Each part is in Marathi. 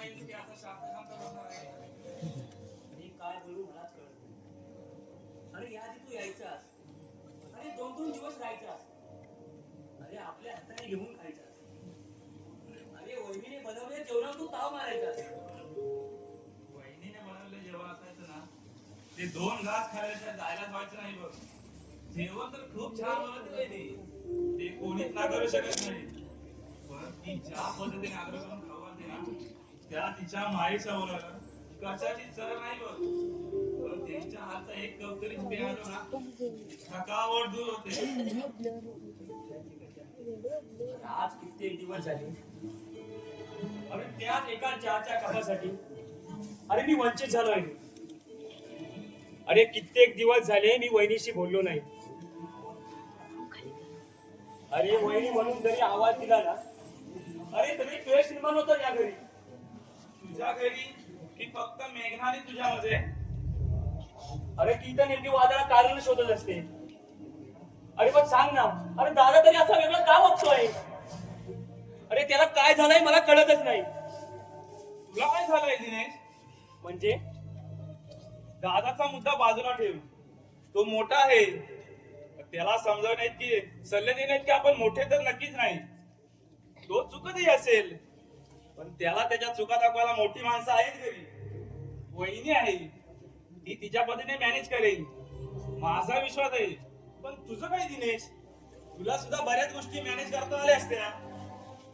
आहेस की आता शास्त्रशांत होणार आहे? आणि काय करू मलाच कळत नाही. अरे याआधी तू यायचास, अरे 2-2 दिवस राहायचास, अरे आपल्या हाताने घेऊन खायचास, अरे वहिनीने बनवले जेवणावर तू ताव मारायचास. वहिनीने बनवलेलं जेवण असायचं ना, ते 2 घास खायला जायलाच व्हायचं नाही बघ. जेवण तर खूप छान बनवते वहिनी, ते कोणीच नाकारू शकत नाही. पण ती ज्या पद्धतीने आग्रह करून खाऊ घालते ना, त्या तिच्या माईच्या बोलायला कशाची सर नाही बघ. पण त्यांच्या हातचा एक कप तरी प्यायलो ना, थकावट दूर होते. आज कित्येक दिवस झाले, अरे त्याच एका चहाच्या कपासाठी अरे मी वंचित झालो आहे. अरे कित्येक दिवस झाले मी वहिनीशी बोललो नाही. अरे वहिनी म्हणून जरी आवाज दिला ना, अरे तरी क्लेश निर्माण होतो या घरी. तुझ्या घरी की फक्त मेघनाने तुझ्यामध्ये? अरे ती तर नेमकी वादाला कारण शोधत असते. अरे पण सांग ना, अरे दादा तरी असा वेगळा का वागतोय? अरे त्याला काय झालंय मला कळतच नाही. तुला काय झालंय दिनेश? म्हणजे दादाचा मुद्दा बाजूला ठेव, तो मोठा आहे. त्याला समजवण्यात की सल्ले देण्यात की आपण मोठे तर नक्कीच नाही. तो चुकतही असेल, पण त्याला त्याच्या चुका दाखवायला मोठी माणसं आहेत घरी. वहिनी आहे, ती तिच्या पद्धतीने मॅनेज करेल, माझा विश्वास आहे. पण तुझं काय दिनेश, तुला सुद्धा बऱ्याच गोष्टी मॅनेज करता आल्या असत्या.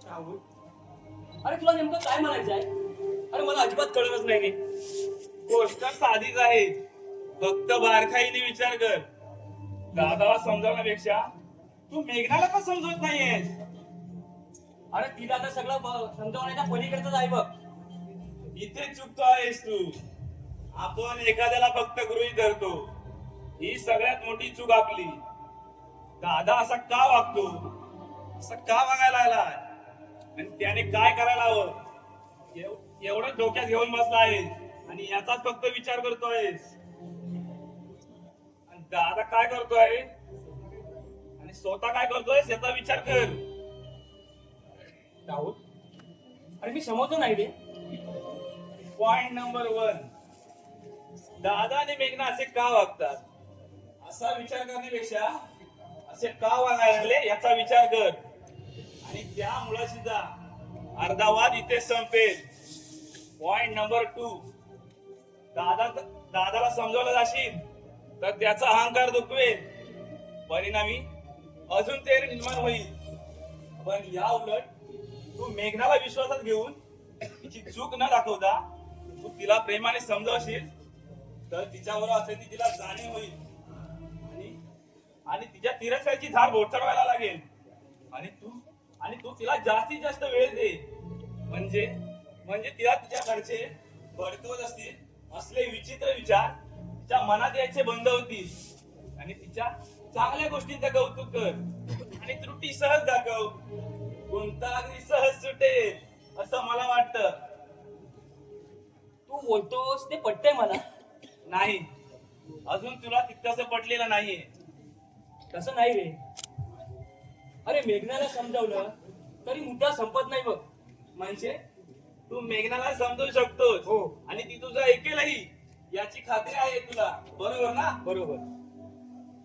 राहुल, अरे तुला नेमकं काय म्हणायचं आहे? अरे मला अजिबात कळतच नाही रे. गोष्ट साधीच आहे, फक्त बारकाईने विचार कर. दादाला समजावण्यापेक्षा तू मेघनाला का समजवत नाहीयेस? अरे तिला आता सगळं समजावण्याच्या पलीकडचं आहे बघ. इथे चुकतो आहेस तू. आपण एखाद्याला फक्त गृहीत धरतो, ही सगळ्यात मोठी चूक आपली. दादा असा का वागतो, असं का वागायला लागलाय, आणि त्याने काय करायला हवं एवढं डोक्यात घेऊन बसला आहेस आणि याचाच फक्त विचार करतोयस. आणि दादा काय करतोय आणि स्वतः काय करतोय याचा विचार कर. राहुल, अरे मी समजतो नाही रे. पॉइंट नंबर 1, दादा आणि मेघना असे का वागतात असा विचार करण्यापेक्षा असे का वागायला लागले याचा विचार कर. आणि त्यामुळे सुद्धा अर्धा वाद इथे संपेल. पॉइंट नंबर 2, दादाला समजावलं जाशील तर त्याचा अहंकार दुखवेल, परिणामी अजून ते निर्माण होईल. पण या उलट तू मेघनाला विश्वासात घेऊन तिची चूक न दाखवता तू तिला प्रेमाने समजावशील तर तिच्याबरोबर असल्याची तिला जाणीव होईल, आणि तिच्या तिरस्काराची धार बोचडवायला लागेल. आणि तू तिला जास्तीत जास्त वेळ दे, म्हणजे तिला तिच्या घरचे भडकवत असतील असले विचित्र विचार तिच्या मनात यायचे बंद होतील, आणि तिच्या चांगल्या गोष्टींचं कौतुक कर आणि त्रुटी सहज दाखव. कोणता अगदी सहज सुटेल असं मला वाटतं. तू बोलतोस ते पटतंय मला. नाही, अजून तुला तितकंसं पटलेलं नाहीये. तसं नाही रे. अरे मेघनाला समजावलं तरी मुद्दा संपत नाही बघ. म्हणजे तू मेघनाला समजू शकतोस हो. आणि ती तुझं ऐकेलही याची खात्री आहे तुला, बरोबर ना? बरोबर.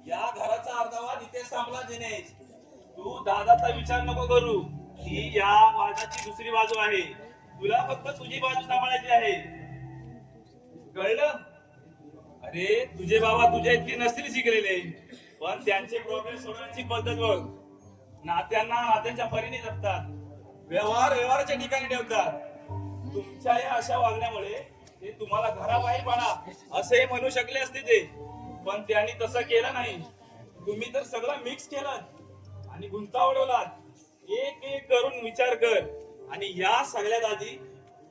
या घराचा अर्धावाद इथे संपला दिनेश. तू दादाचा विचार नको करू, ही या वादाची दुसरी बाजू आहे. तुला फक्त तुझी बाजू सांभाळायची आहे, कळलं? अरे तुझे बाबा तुझ्या इतके नसतील शिकलेले, पण त्यांचे प्रॉब्लेम सोडवण्याची पद्धत बघ. नात्यांना नात्यांच्या परीने जपतात, व्यवहाराच्या ठिकाणी ठेवतात. तुमच्या या अशा वागण्यामुळे ते तुम्हाला घराबाहेर पडा असेही म्हणू शकले असते ते, पण त्यांनी तसं केलं नाही. तुम्ही तर सगळं मिक्स केलं आणि गुंता उडवलात. एक एक करून विचार कर, आणि या सगळ्यात आधी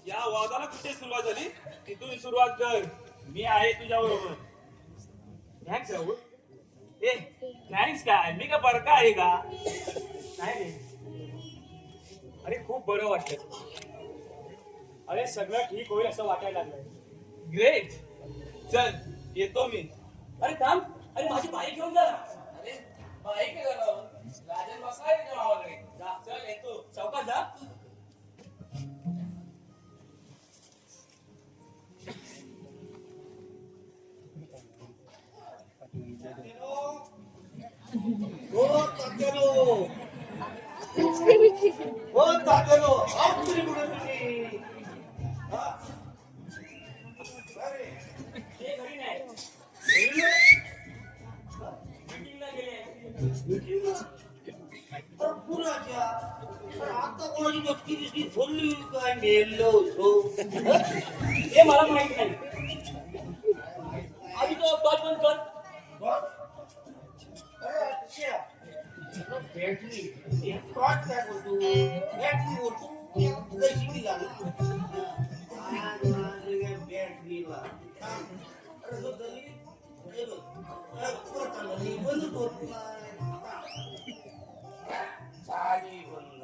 या वादाला कुठे सुरुवात झाली तिथून सुरुवात कर. मी आहे तुझ्या बरोबर. थँक्स राहुल. ए थँक्स काय, मी का बरका आहे का? नाही रे. अरे खूप बरं वाटलं. अरे सगळं ठीक होईल असं वाटायला लागलंय. ग्रेट, चल येतो मी. अरे थांब, अरे माझी बाईक घेऊन जा. अरे बाईक राजन बसलाय का? चल येतो. चौकात जा. हो तात्यानो आहोत तरी कुठे तुम्ही हा? अरे, ते घरी नाही गेले? मीटिंगला गेले मीटिंगला? अरे, कुणाच्या? अरे, आता कोणाची बसकी दिसली फोडली काय मेलो हो हे मला माहित नाही आधी तो टॉर्च बंद कर बस? अरे, अच्छा. अरे, बॅटरी एक टॉर्च काय बोलतो बॅटरी बोलतो कशी निघाली बॅटरीला अरे जो दली हे बघ परत आलं बंद होत नाही झाली बंद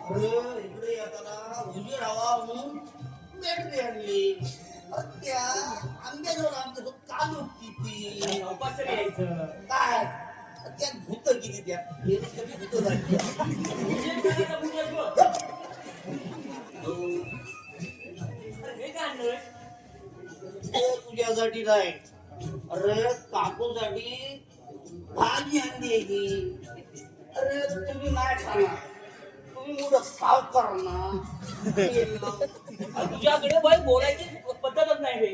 अरे इकडे येताना उजेड हवा म्हणून बॅटरी आणली अरे त्या आंब्याजवळ आमचं काल होती ती उपास यायचं काय त्या भूत किती त्या भूत झाली हे करायचं बुद्धीच बघ. अरे हे काय आणलंय ते तुझ्यासाठी नाही अरे काकूसाठी भाजी आणली आहे की अरे तुम्ही नाही खाणार तुम्ही मोठं साफ करणार तुझ्याकडे बाई बोलायची पद्धतच नाही रे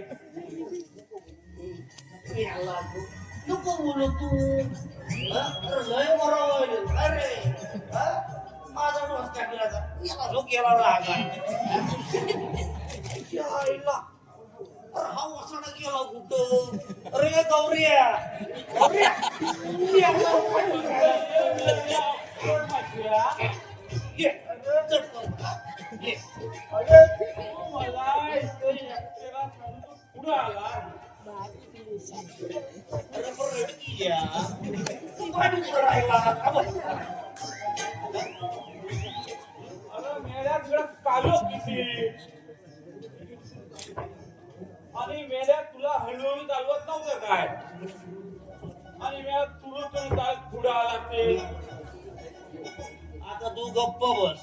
याला तू नको बोलू तू हा? अरे लय बरं होईल अरे हा? माझा डोस टाकला याला जो गेला रागा आईला अरे हा वसाडा गेला कुठं अरे गौऱ्या गौऱ्या ये चटकन ये अरे तू मला इथे एकट्याला सोडून पुढे आला अरे पण रडकी या तू पाणी कुठं राहिला का बघ अरे मेल्या तुला कालो किती आणि मेल्या तुला हळूहळू चालवत नव्हतं काय आणि मेल्या तुला तर पुढे आला ते आता तू गप्प बस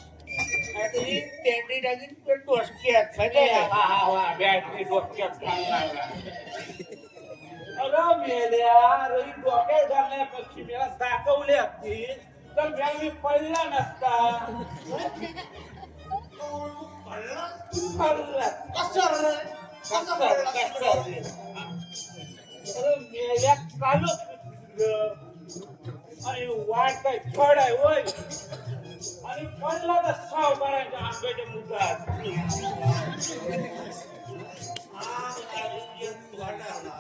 काहीतरी पेंडी टाकीन पण डोसक्यात माहिती आहे का? बॅटरी डोक्यात अगं मेल्या रवी डोक्यात घालण्यापेक्षा मला दाखवले असतील तर मी पडला नसता पडला कसं रे? कसं पडला? कसं रे? अरे मेल्या कालो आणि वाट काय छड आहे वय आणि पडला तर सावकारांच्या आंब्याच्या मुद्दात आग लागली एक वाटाला.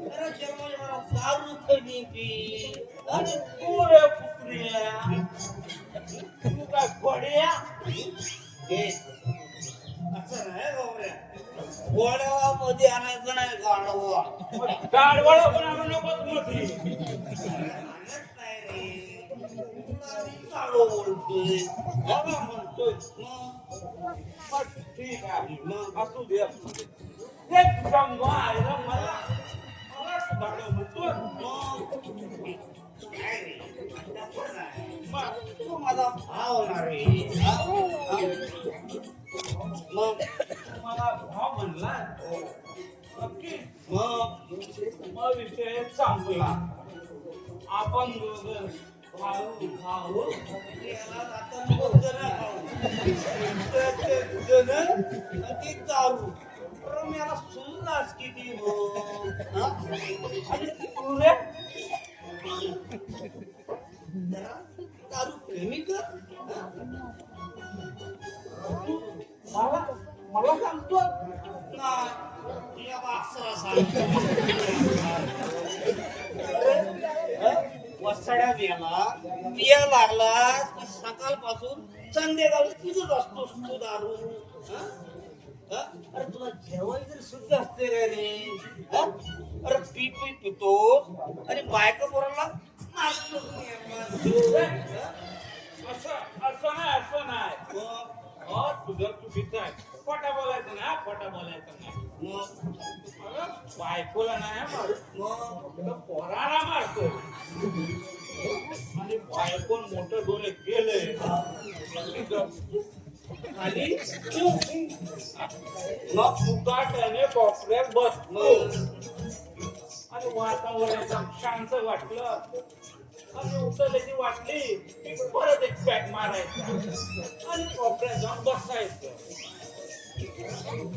अरे जेव्हा मला दारू कधी पी. आणि तू रे कुत्र्या तू काय घोड्या हे, असं नाही गौऱ्या. गोड्यामध्ये आणायचं नाही गाढवा. गाडवाळा पण आणू नकोस मोठी आणत नाही रे. तुला मी गाढव बोलतोय. बाबा म्हणतोय मग मग ठीक आहे मग असू दे हे तुझ्या आईला मला गाडव म्हणतोय काय रे? तसं नाही. मग तू माझा भाव होणार रे. हा? हा? मग मला भाव म्हणला नक्की मग मग विषय चांगला आपण दोघं भाऊ भाऊ याला आता नको जरा खाऊ. ते जण आणि ती दारू. अरे मी याला सुनलास किती हो. हा? आणि तू रे जरा दारू प्रेमी कर. हा? मला मला सांगतो नाही. तुझ्या बापसाला सांगतो. वसाड्या बियाला पिया लागलास की सकाळपासून संध्याकाळी तुझंच असतोस तू दारू. हा? हा? अरे तुला जेवायची जर सुद्धा असते रे रे. हा? अरे पी पी पितोस आणि बायका पोराला मारतोस नेमका. हा? असं नाही मग हो तुझं चुकीचं आहे खोटा बोलायचं नाही खोटा बोलायचं नाही मग अगं बायकोला नाही मारत मग तर पोराला मारतो आणि बायकोन मोठं डोळे केलंय आणि मग फुकाट्याने कोपऱ्यात बसलो आणि वातावरण एकदम शांत वाटलं आणि उचलल्याची वाटली की परत एक पॅक मारायचा आणि कोपऱ्यात जाऊन बसायचं.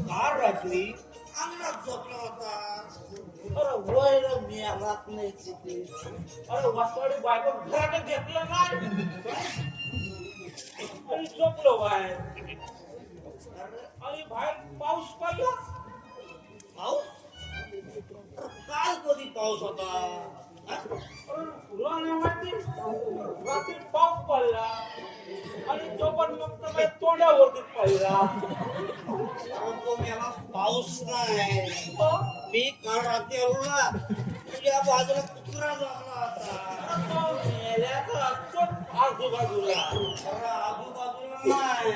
काल रात्री अंगणात झोपला होता. अरे वय रे मी रात नाही किती. अरे वासवाडी बायको घरात घेतलं नाही आणि झोपलो बाहेर. आणि बाहेर पाऊस पडला. पाऊस? काल कधी पाऊस होता? हा? तुला नाही माहिती रात्री पाऊस पडला आणि तो पण फक्त माझ्या तोंडावरती पडला. तो मेला पाऊस नाही. मी काल रात्री आलो ना तुझ्या बाजूला कुत्रा झोपला होता. आजूबाजूला अरे आजूबाजूला नाही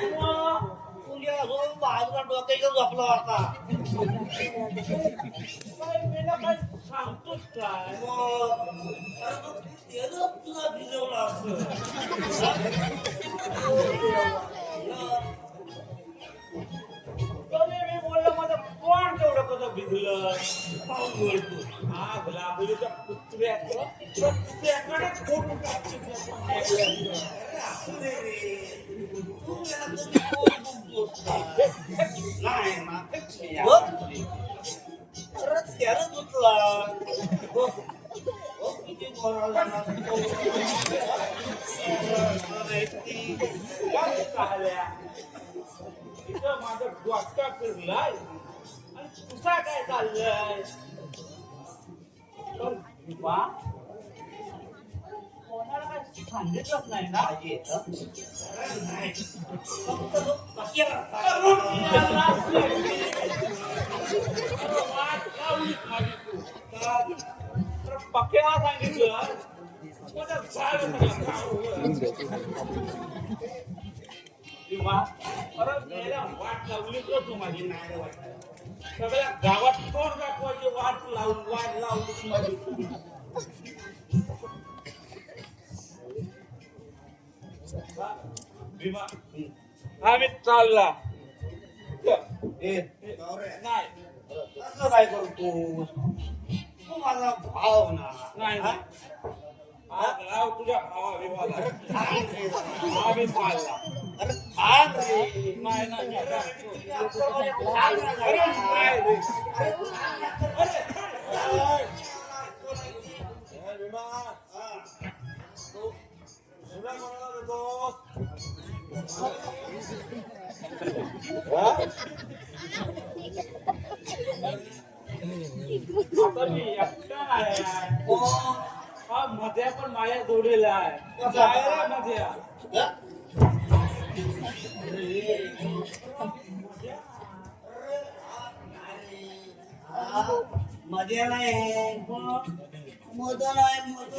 तुझ्या बाजूला डोक्याच्या झोपला होता. काय सांगतोस काय? अरे तो त्यानं तुला भिजवला असं. तरी मी बोललो माझं कोण तेवढं कसं भिजलं. पाऊस बोलतो. आग लागली त्या कुत्र्याकडे फोडून टाकते. अरे असू दे रे. तू मेला तरी कोण बघतोस काय? नाही ना. बघ. अरे त्यानं धुतला. बघ. बघ किती गोरा झाला. काय झाल्या? इथं माझं डोक्या फिरलाय आणि तुझा काय चाललंय? पण बा कोणाला काय सांगितलंच नाही ना. नाही. फक्त तो पक्याला पक्याला सांगितलं परत गेल्या वाट लावली तर तू माझी नाही वाटत. सगळ्या गावात कोण दाखवायची वाट लावली माझी. भीमा आम्ही चालला. नाही असं काय करतो तू माझा भाव ना. नाही आग लाव तुझ्या भावा विवाला. आम्ही चालला. अरे थांब रे. नाही नाही अरे नाही रे. आता मी एकटा आहे. हा मध्या पण माझ्या जोडीला आहे. जायला मध्या मजा नाही मदन आहे मदन.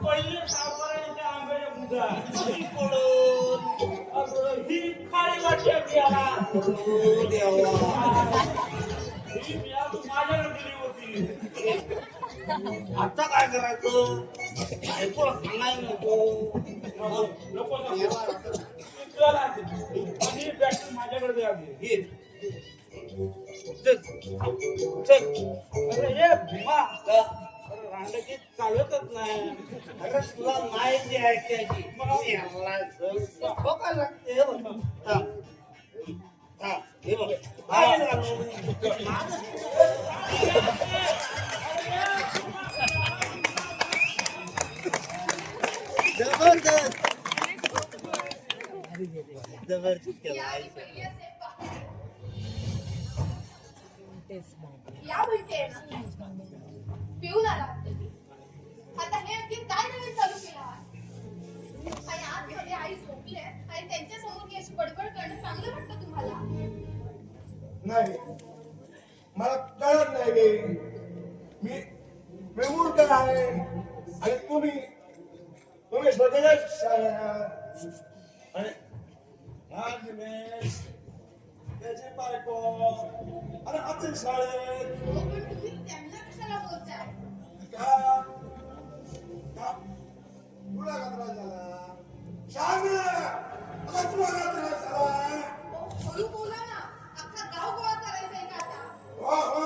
पहिले सावकाराच्या आंब्याच्या बुधा ही खाली वाटते माझ्याकडे दिली होती. आता काय करायचं ऐकून सांगायला नको. नको आणि बॅटरी माझ्याकडे द्यावी. अरे हे भीमा रांडाची चालतच नाही. अरे तुला नाही जी ऐकायची ठोका लागते. हे बघ हे बघ काय जबरदस्त जबरदस्त केला. या म्हणते पिऊन आला आता हे आणखी काय नवीन चालू केला आणि आतमध्ये आई झोपली आणि त्यांच्या समोर अशी बडबड करणं चांगलं वाटतं तुम्हाला? नाही मला कळत नाही रे. मी मूर्ख आहे आणि तुम्ही स्वतःच आणि हा दिनेश त्याची बायको आणि आमच्या शाळेत हो, पण तुम्ही त्यांना कशाला बोलताय? का तुला का त्रास झाला सांग ना. आता तुला का त्रास झाला? हो, हळू बोला ना. अख्खा गाव गोळा करायचंय का आता? हो हो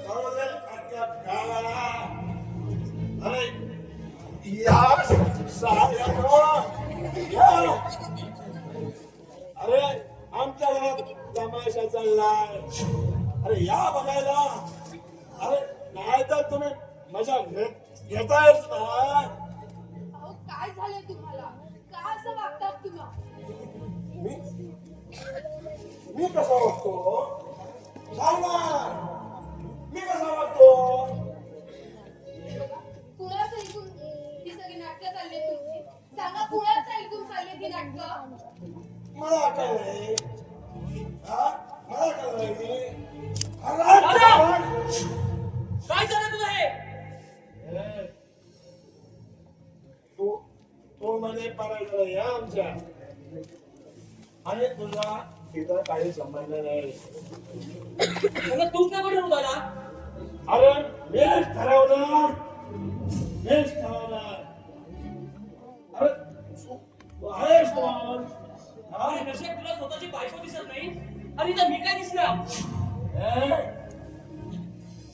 बरोबर आजच्या गावाला अरे या साऱ्या अरे आमच्या घरात तमाशा चाललाय. अरे या बघायला. अरे नाही तर तुम्ही मजा घेतायच ना. अहो, काय झालंय तुम्हाला? का असं वागतात तुम्हा? मी कसा वागतो सांग ना. मी कसा वागतो? हे बघा, कुणाचं ऐकून ही सगळी नाटकं चालली तुमची? सांगा, कुणाचं ऐकून चालली ती नाटकं? मला कळलंय. मला कळलंय. काय झालं तुझं हे? तो मध्ये पडायला या आमच्या आणि तुझा तिथं काही संबंध नाही. मला तूच नाही ठरवू दादा. अरे मीच ठरवणार. अरे तू आहेस कोण? अरे नशेत तुला स्वतःची बायको दिसत नाही आणि तर मी काय दिसणार?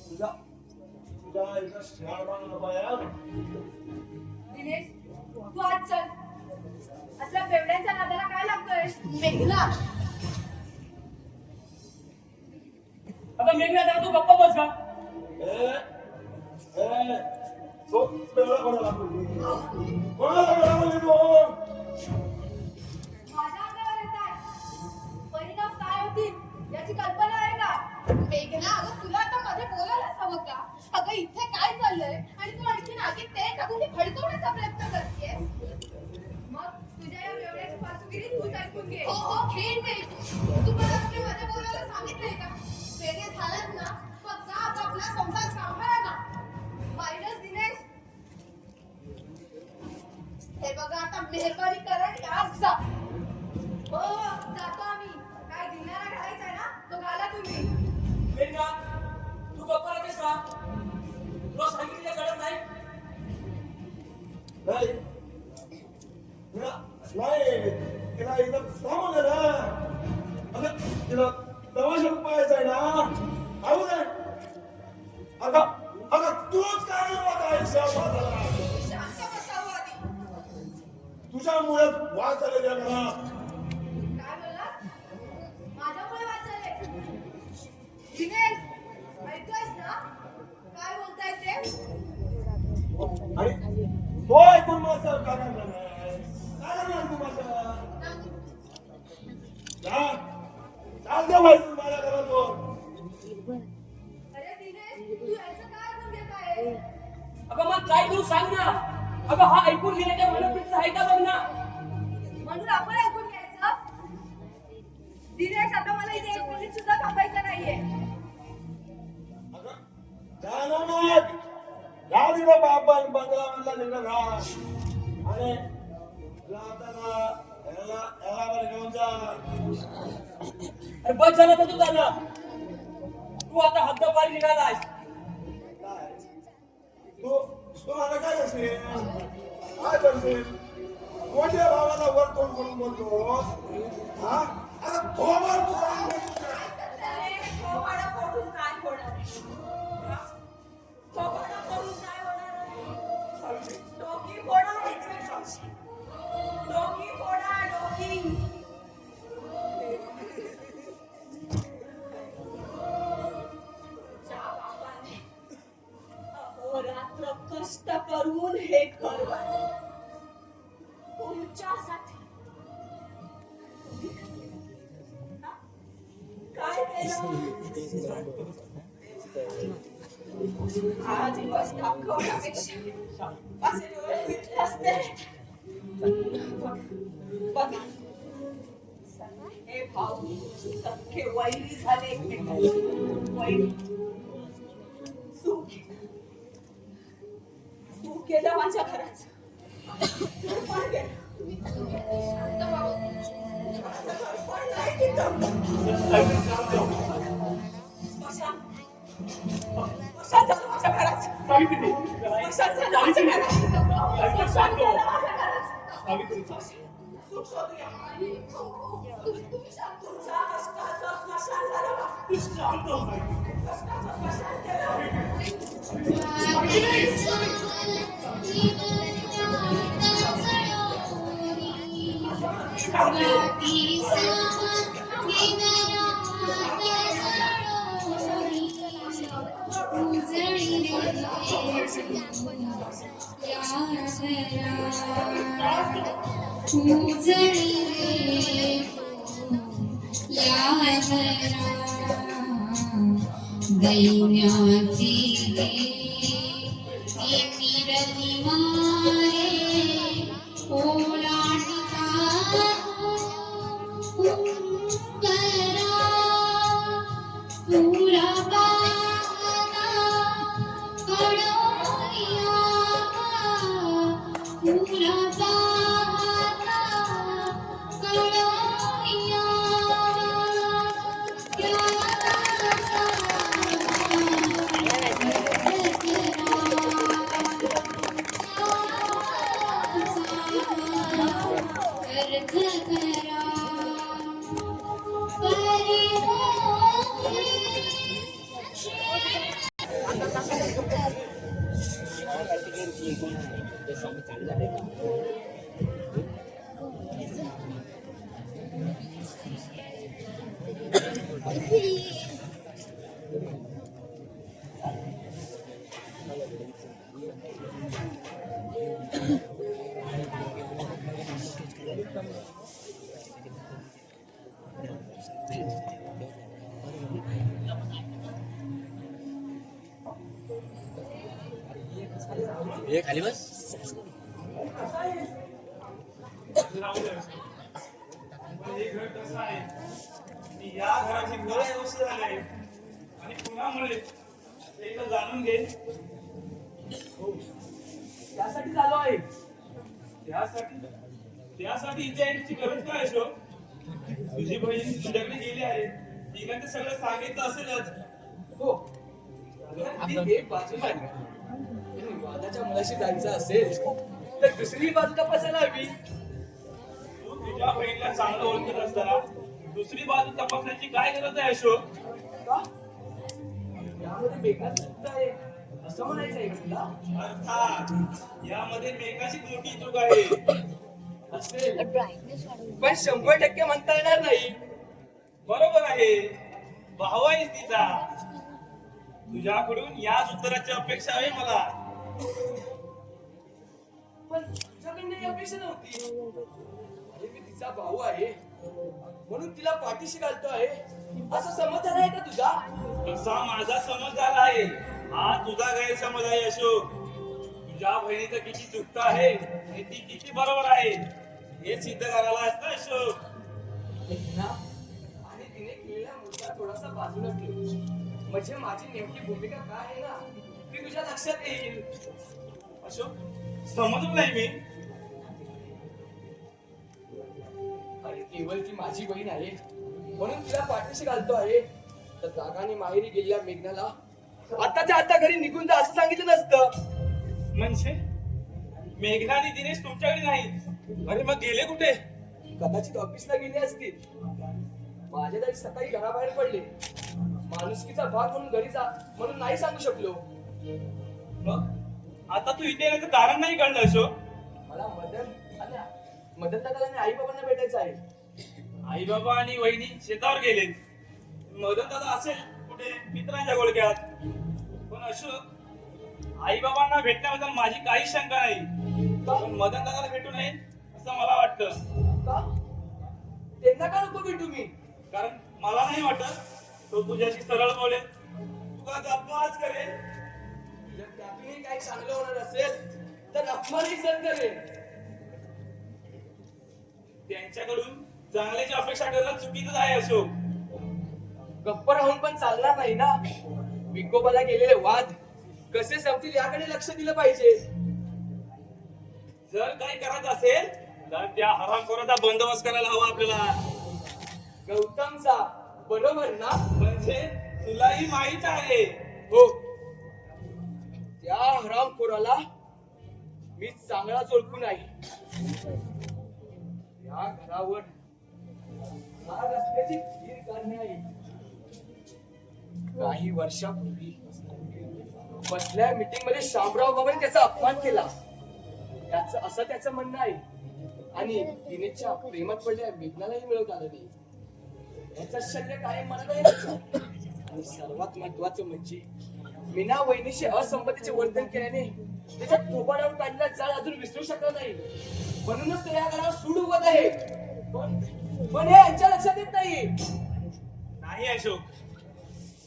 तुझा इथं शाळ बांधला पाया. दिनेश, तू आज चल. असल्या बेवड्यांच्या नादाला काय लागतोय? मेघना, आता मेघना जरा तू गप्पा बस का? तो वेगळा कोणाला बोलली? कोणाला वेगळा बोलली तू? माझ्या अंगावर येत आहे. परिणाम काय होतील याची कल्पना आहे का? मेघना, अगं तुला आता मध्ये बोलायलाच हवं का? अगं इथे काय चाललंय आणि तू आणखी नागीत ते टाकून फडकवण्याचा प्रयत्न करतेस. मग तुझ्या या बेवड्याची पाचगिरी तूच ऐकून घे. हो हो, खेळ नाही. तू मला कुठे मध्ये बोलायला सांगितलंय का? वेगळे झालात ना, फक्त आपापला संसार सांभाळा ना. पाहिलंच दिनेश? हे बघा, आता मेहरबानी करा आणि आज जा. हो, जातो आम्ही. काय दिनाला घालायचंय ना, तो घाला तुम्ही. मेघना, तू गप्पा राहतेस का? तुला सांगितलं कळत नाही? नाही तिला एकदम थांबवलं ना. अगं तिला तमाशा पाहायचा आहे ना. ऐकू दे. अगं तूच काय वाटायचं? शांत बसावं आधी. तुझ्यामुळे वाद झाले त्या घरात. काय बोलला? माझ्यामुळे वाद झाले. दिनेश, ऐकतोयस ना? काय बोलताय ते? आणि तो ऐकून माझं काय करणार नाही. काय करणार तू माझं? चालते व्हायचं माझ्या घरातून. अरे दिनेश, तू याचं काय ऐकून घेत आहे? अगं मग काय करू सांग ना. अगं हा ऐकून घेण्याच्या मनस्थितीचा आहे का बघ ना. म्हणून आपण ऐकून घ्यायचं. दिनेश, आता मला इथे 1 मिनिट सुद्धा थांबायचं नाहीये. अगं जाणं मग या दिवस बापान बंगला निघणं घा आणि जाताना याला वर घेऊन जा. अरे बस झालं तर तू झालं. तू आता हद्दपारी निघालास. काय तू मला काय करशील? काय करशील? मोठ्या भावाला वर तोंड करून बोलतोस. हा अरे थोबाड रात्र कष्ट करून हे घर तुमच्यासाठी काय केलं हा दिवस दाखवण्यापेक्षा असे डोळे मिटले असते. बघा हे भाऊ सख्खे वैरी झाले एकमेकांचे. वैरी सुख केलं माझ्या घराचं. पण गेलं. शांत बाबा. माझं घर पण नाही तिथं. स्मशान झालं माझ्या घराचं. स्मशान झालं माझ्या घराचं. स्मशान झालं माझ्या घराचं. सुख शोधूया. तुम्ही शांत हो. तुमच्या कष्टाचं स्मशान झालं बा. कष्टाचं स्मशान केलं. दैन्याची निरती मारे ओलांडता उंबरा तुला पाहता कळोया तुला पाहता कळोया खाली बस. हे घर कसं आहे आणि या घराची काय अवस्था झाली आहे आणि कुणामुळे ते एकदा जाणून घे. त्यासाठी झालो आहे. त्यासाठी इथे यायची गरज काय असो. तुझी बहीण तुझ्याकडे गेली आहे. तिला ते सगळं सांगितलं असेलच. हो ती एक बाजू झाली. वादाच्या मुलाशी जायचं असेल तर दुसरी बाजू तपासायला हवी. तू तुझ्या बहिणीला चांगलं ओळखत असताना दुसरी बाजू तपासण्याची काय गरज आहे अशोक. का यामध्ये बेकार चूक आहे असं म्हणायचं आहे तुला. अर्थात यामध्ये मेघाची मोठी चूक आहे. असेल पण 100% म्हणता येणार नाही. बरोबर आहे. भाऊ आहेस तिचा. तुझ्याकडून याच उत्तराची अपेक्षा आहे मला. पण तुझ्याकडनं ही अपेक्षा नव्हती. अरे मी तिचा भाऊ आहे म्हणून तिला पाठीशी घालतो आहे असं समाधान आहे का तुझा. तसा माझा समज झाला आहे. हा तुझा गैरसमज आहे अशोक. तुझ्या बहिणीचं किती चुकतं आहे आणि ती किती बरोबर आहे हे सिद्ध करायला असतं अशोक. आणि तिने केलेला मुद्दा थोडासा बाजूला ठेव म्हणजे माझी नेमकी भूमिका काय आहे ना ती तुझ्या लक्षात येईल. अशोक समजलं नाही मी. अरे केवळ ती माझी बहीण आहे म्हणून तिला पाठीशी घालतो आहे तर रागाने माहेरी गेलेल्या मेघनाला आताच्या आता घरी निघून जा असं सांगितलं नसतं. म्हणजे मेघना आणि दिनेश तुमच्याकडे नाही. अरे मग गेले कुठे. कदाचित ऑफिसला गेले असतील. माझ्या तरी सकाळी घराबाहेर पडले. माणुसकीचा भाग म्हणून घरी जा म्हणून नाही सांगू शकलो. मग आता तू इथे येण्याचं कारण नाही कळलं अशोक. मला मदन दादाला आणि आई बाबांना भेटायचं आहे. आई बाबा आणि वहिनी शेतावर गेले. मदन दादा असेल कुठे मित्रांच्या गोळक्यात. पण अशोक आई बाबांना भेटण्याबद्दल माझी काही शंका नाही. पण मदन दादाला भेटू नये असं मला वाटतं. का त्यांना का नको भेटू मी. कारण मला नाही वाटत तो तुझ्याशी सरळ बोलेल, तुला गप्पाच करेल. जर त्यातूनही काही चांगलं होणार असेल तर अपमानही सहन करेन. त्यांच्याकडून चांगल्याची अपेक्षा करणं चुकीचंच आहे अशोक. गप्प राहून पण चालणार नाही ना. विकोपाला गेलेले वाद कसे संपतील याकडे लक्ष दिलं पाहिजे. जर काही करत असेल तर त्या हरामखोराचा बंदोबस्त करायला हवा आपल्याला. गौतमचा बरोबर ना. म्हणजे तुलाही माहित आहे. हो, त्या हरामखोराला मी चांगलाच ओळखून आहे. या घरावर राग असल्याची खीर काढणे आहे. काही वर्षापूर्वी बसल्या मीटिंग मध्ये शामराव बाबांनी त्याचा अपमान केला. असं त्याचं म्हणणं आहे. आणि दिनेशच्या प्रेमात पडल्या मेघनालाही मिळवत आलं नाही. याचा शल्य कायम मनात आहे. आणि सर्वात महत्वाचं म्हणजे मीना वहिनीशी असंमतीचे वर्तन केल्याने त्याच्या थोबाडावर काढलेला जाळ अजून विसरू शकत नाही. म्हणूनच तो या घरावर सूड उगत आहे. पण हे यांच्या लक्षात येत नाही. नाही अशोक,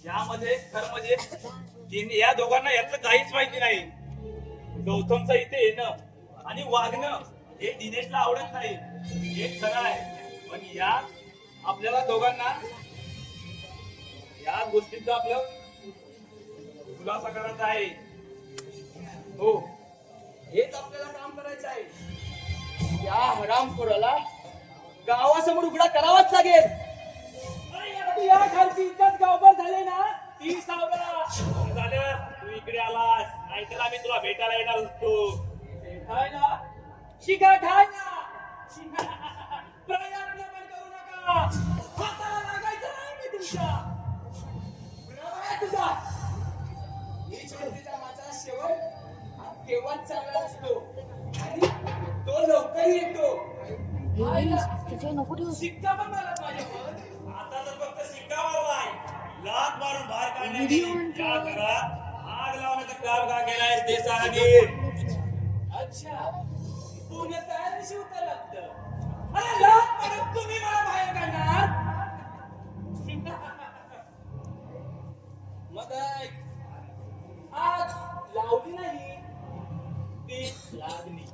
यामध्ये खरं म्हणजे या दोघांना यातलं काहीच माहिती नाही. गौतमचं इथे येणं आणि वागणं हे दिनेशला आवडत नाही हे खरं आहे. पण या आपल्याला दोघांना या गोष्टीचा आपलं खुलासा करायचा आहे. हो, हेच आपल्याला काम करायचं आहे. या हरामखोराला गावासमोर उघडा करावाच लागेल. अरे या खालची इज्जत गावभर झाले ना ती सावरा. झालं तू इकडे आलास, नाहीतर आम्ही तुला भेटायला येणार होतो. भेटायला शिका ठायला प्रयत्न पण करू नका. हाताला लागायचं नाही मी तुमच्या. बरोबर आहे तुझा. नीच वृत्तीच्या माणसाला शेवट हा केव्हाच चांगला असतो आणि तो लवकर येतो. शिक्का पण मला माझ्यावर. आता तर फक्त शिक्का मारलाय, लात मारून बाहेर काढण्याची. या घरात आग लावण्याचं काम का केलायस ते सांग आधी. अच्छा, पुणे तयारीशी उतरलात. अरे लाथ मारून तुम्ही मला बाहेर काढणार. मग आज लावली नाही ती लागली.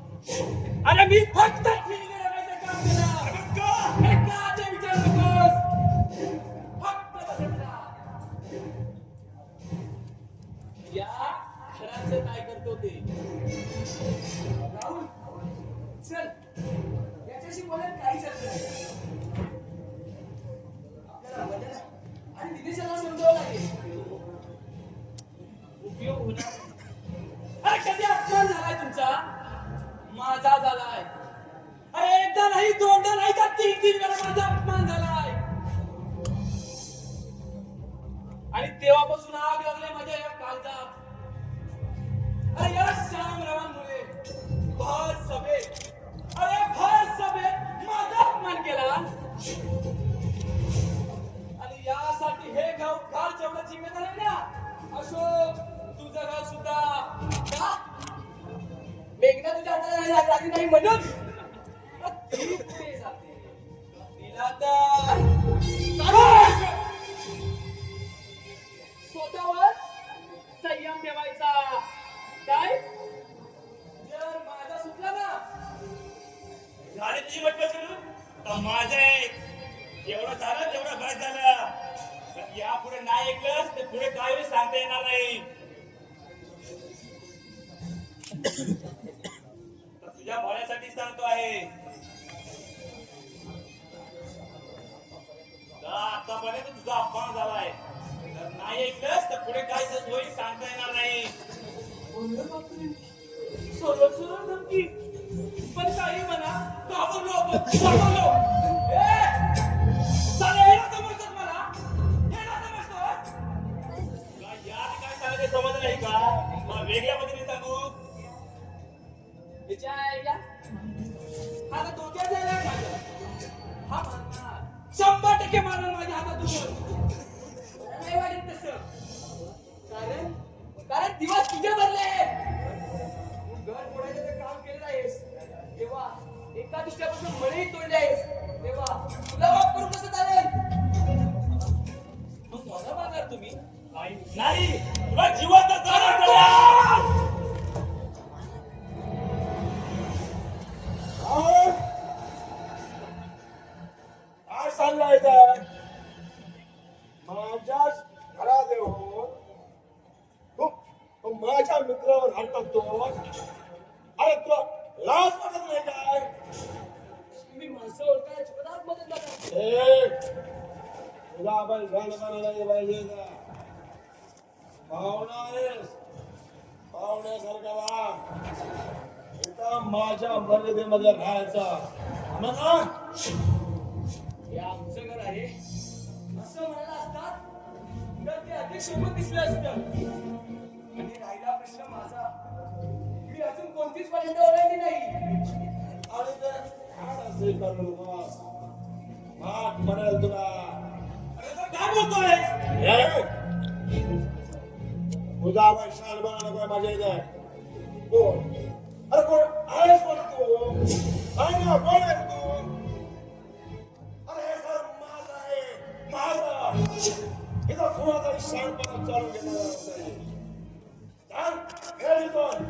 अरे मी फक्त ठिणगी लावायचं काम केलं. हे का ते विचारू नकोस. फक्त बसत राहा. या घराचं काय करतो ते. राहुल, चल, याच्याशी बोलत काहीच अर्थ नाही. आपल्याला वंदना आणि दिनेशाला समजावं लागेल. उपयोग होणार. अरे कधी अपमान झालाय तुमचा. माझा झालाय. अरे एकदा नाही, दोनदा नाही, का तीन वेळा माझा अपमान झालाय. आणि तेव्हापासून आग लागले माझ्या या काळजात. अरे या शामरावांमुळे भर सभेत, भर सभेत माझा अपमान केला. आणि यासाठी हे गाव जेवढं जिम्मेदार आहे ना अशोक, तुझं गाव सुद्धा. का? मेघना तुझ्या हाताला लागली नाही म्हणून ती पुढे जाते. तिला तर स्वतःवर संयम ठेवायचा. काय जर माझा सुटला ना. झाले तुझी मटमट करून तर माझं आहे. जेवढं झालं तेवढं बस झालं. पण यापुढे नाही ऐकलंस तर पुढे काही सांगता येणार नाही. तर तुझ्या भल्यासाठी सांगतो आहे. आतापर्यंत तुझा अपमान झालाय. तर नाही ऐकलंस तर पुढे काय होईल सांगता येणार नाही. सरळ सरळ धमकी. पण काही म्हणा, घाबरलो आपण, घाबरलो. साले याला समजतात मला. याला समजतात. तुला यात काय सांगायचं समजलं नाही का? मला वेगळ्या पद्धतीने सांगू. याच्या आईला आता डोक्यात जायला माझं. हा म्हणणार 100% मारणार माझ्या हातातून. नाही वाटत तसं. कारण दिवस तुझे भरले. घर फोडायचं ते काम केलं आहेस तेव्हा, एका दुसऱ्यापासून मळही तोडले आहेस तेव्हा तुला वाप करून कसं चालेल. मग मला माझ्या मित्रावर हात टाकतो. अरे तुला लाज वाटत नाही काय? मी माणसं ओळखायला स्वतःच मदत नका. ए, तुला आपण घाण करायला पाहिजे का? पाहुणा आहेस, पाहुण्यासारखा वाग. इथं माझ्या मर्यादेमध्ये राहायचा. म्हणा हे आमचं घर आहे असं म्हणायला असतात तर ते अधिक सोबत दिसलं असतं. आणि राहिला प्रश्न माझा, मी अजून कोणतीच पर्यंत ओळखली नाही. आणि ते घाण असेल तर माग म्हणेल तुला. अरे तो काय बोलतोय? ए, तुझा आपण शानपणा नको माझ्या इथे. कोण? अरे कोण आहेस कोण तू? सांग ना, कोण आहेस तू? अरे हे घर माझं आहे, माझं. इथं कोणाचा शानपणा चालू घेणार नाही. सांग, हे इथून.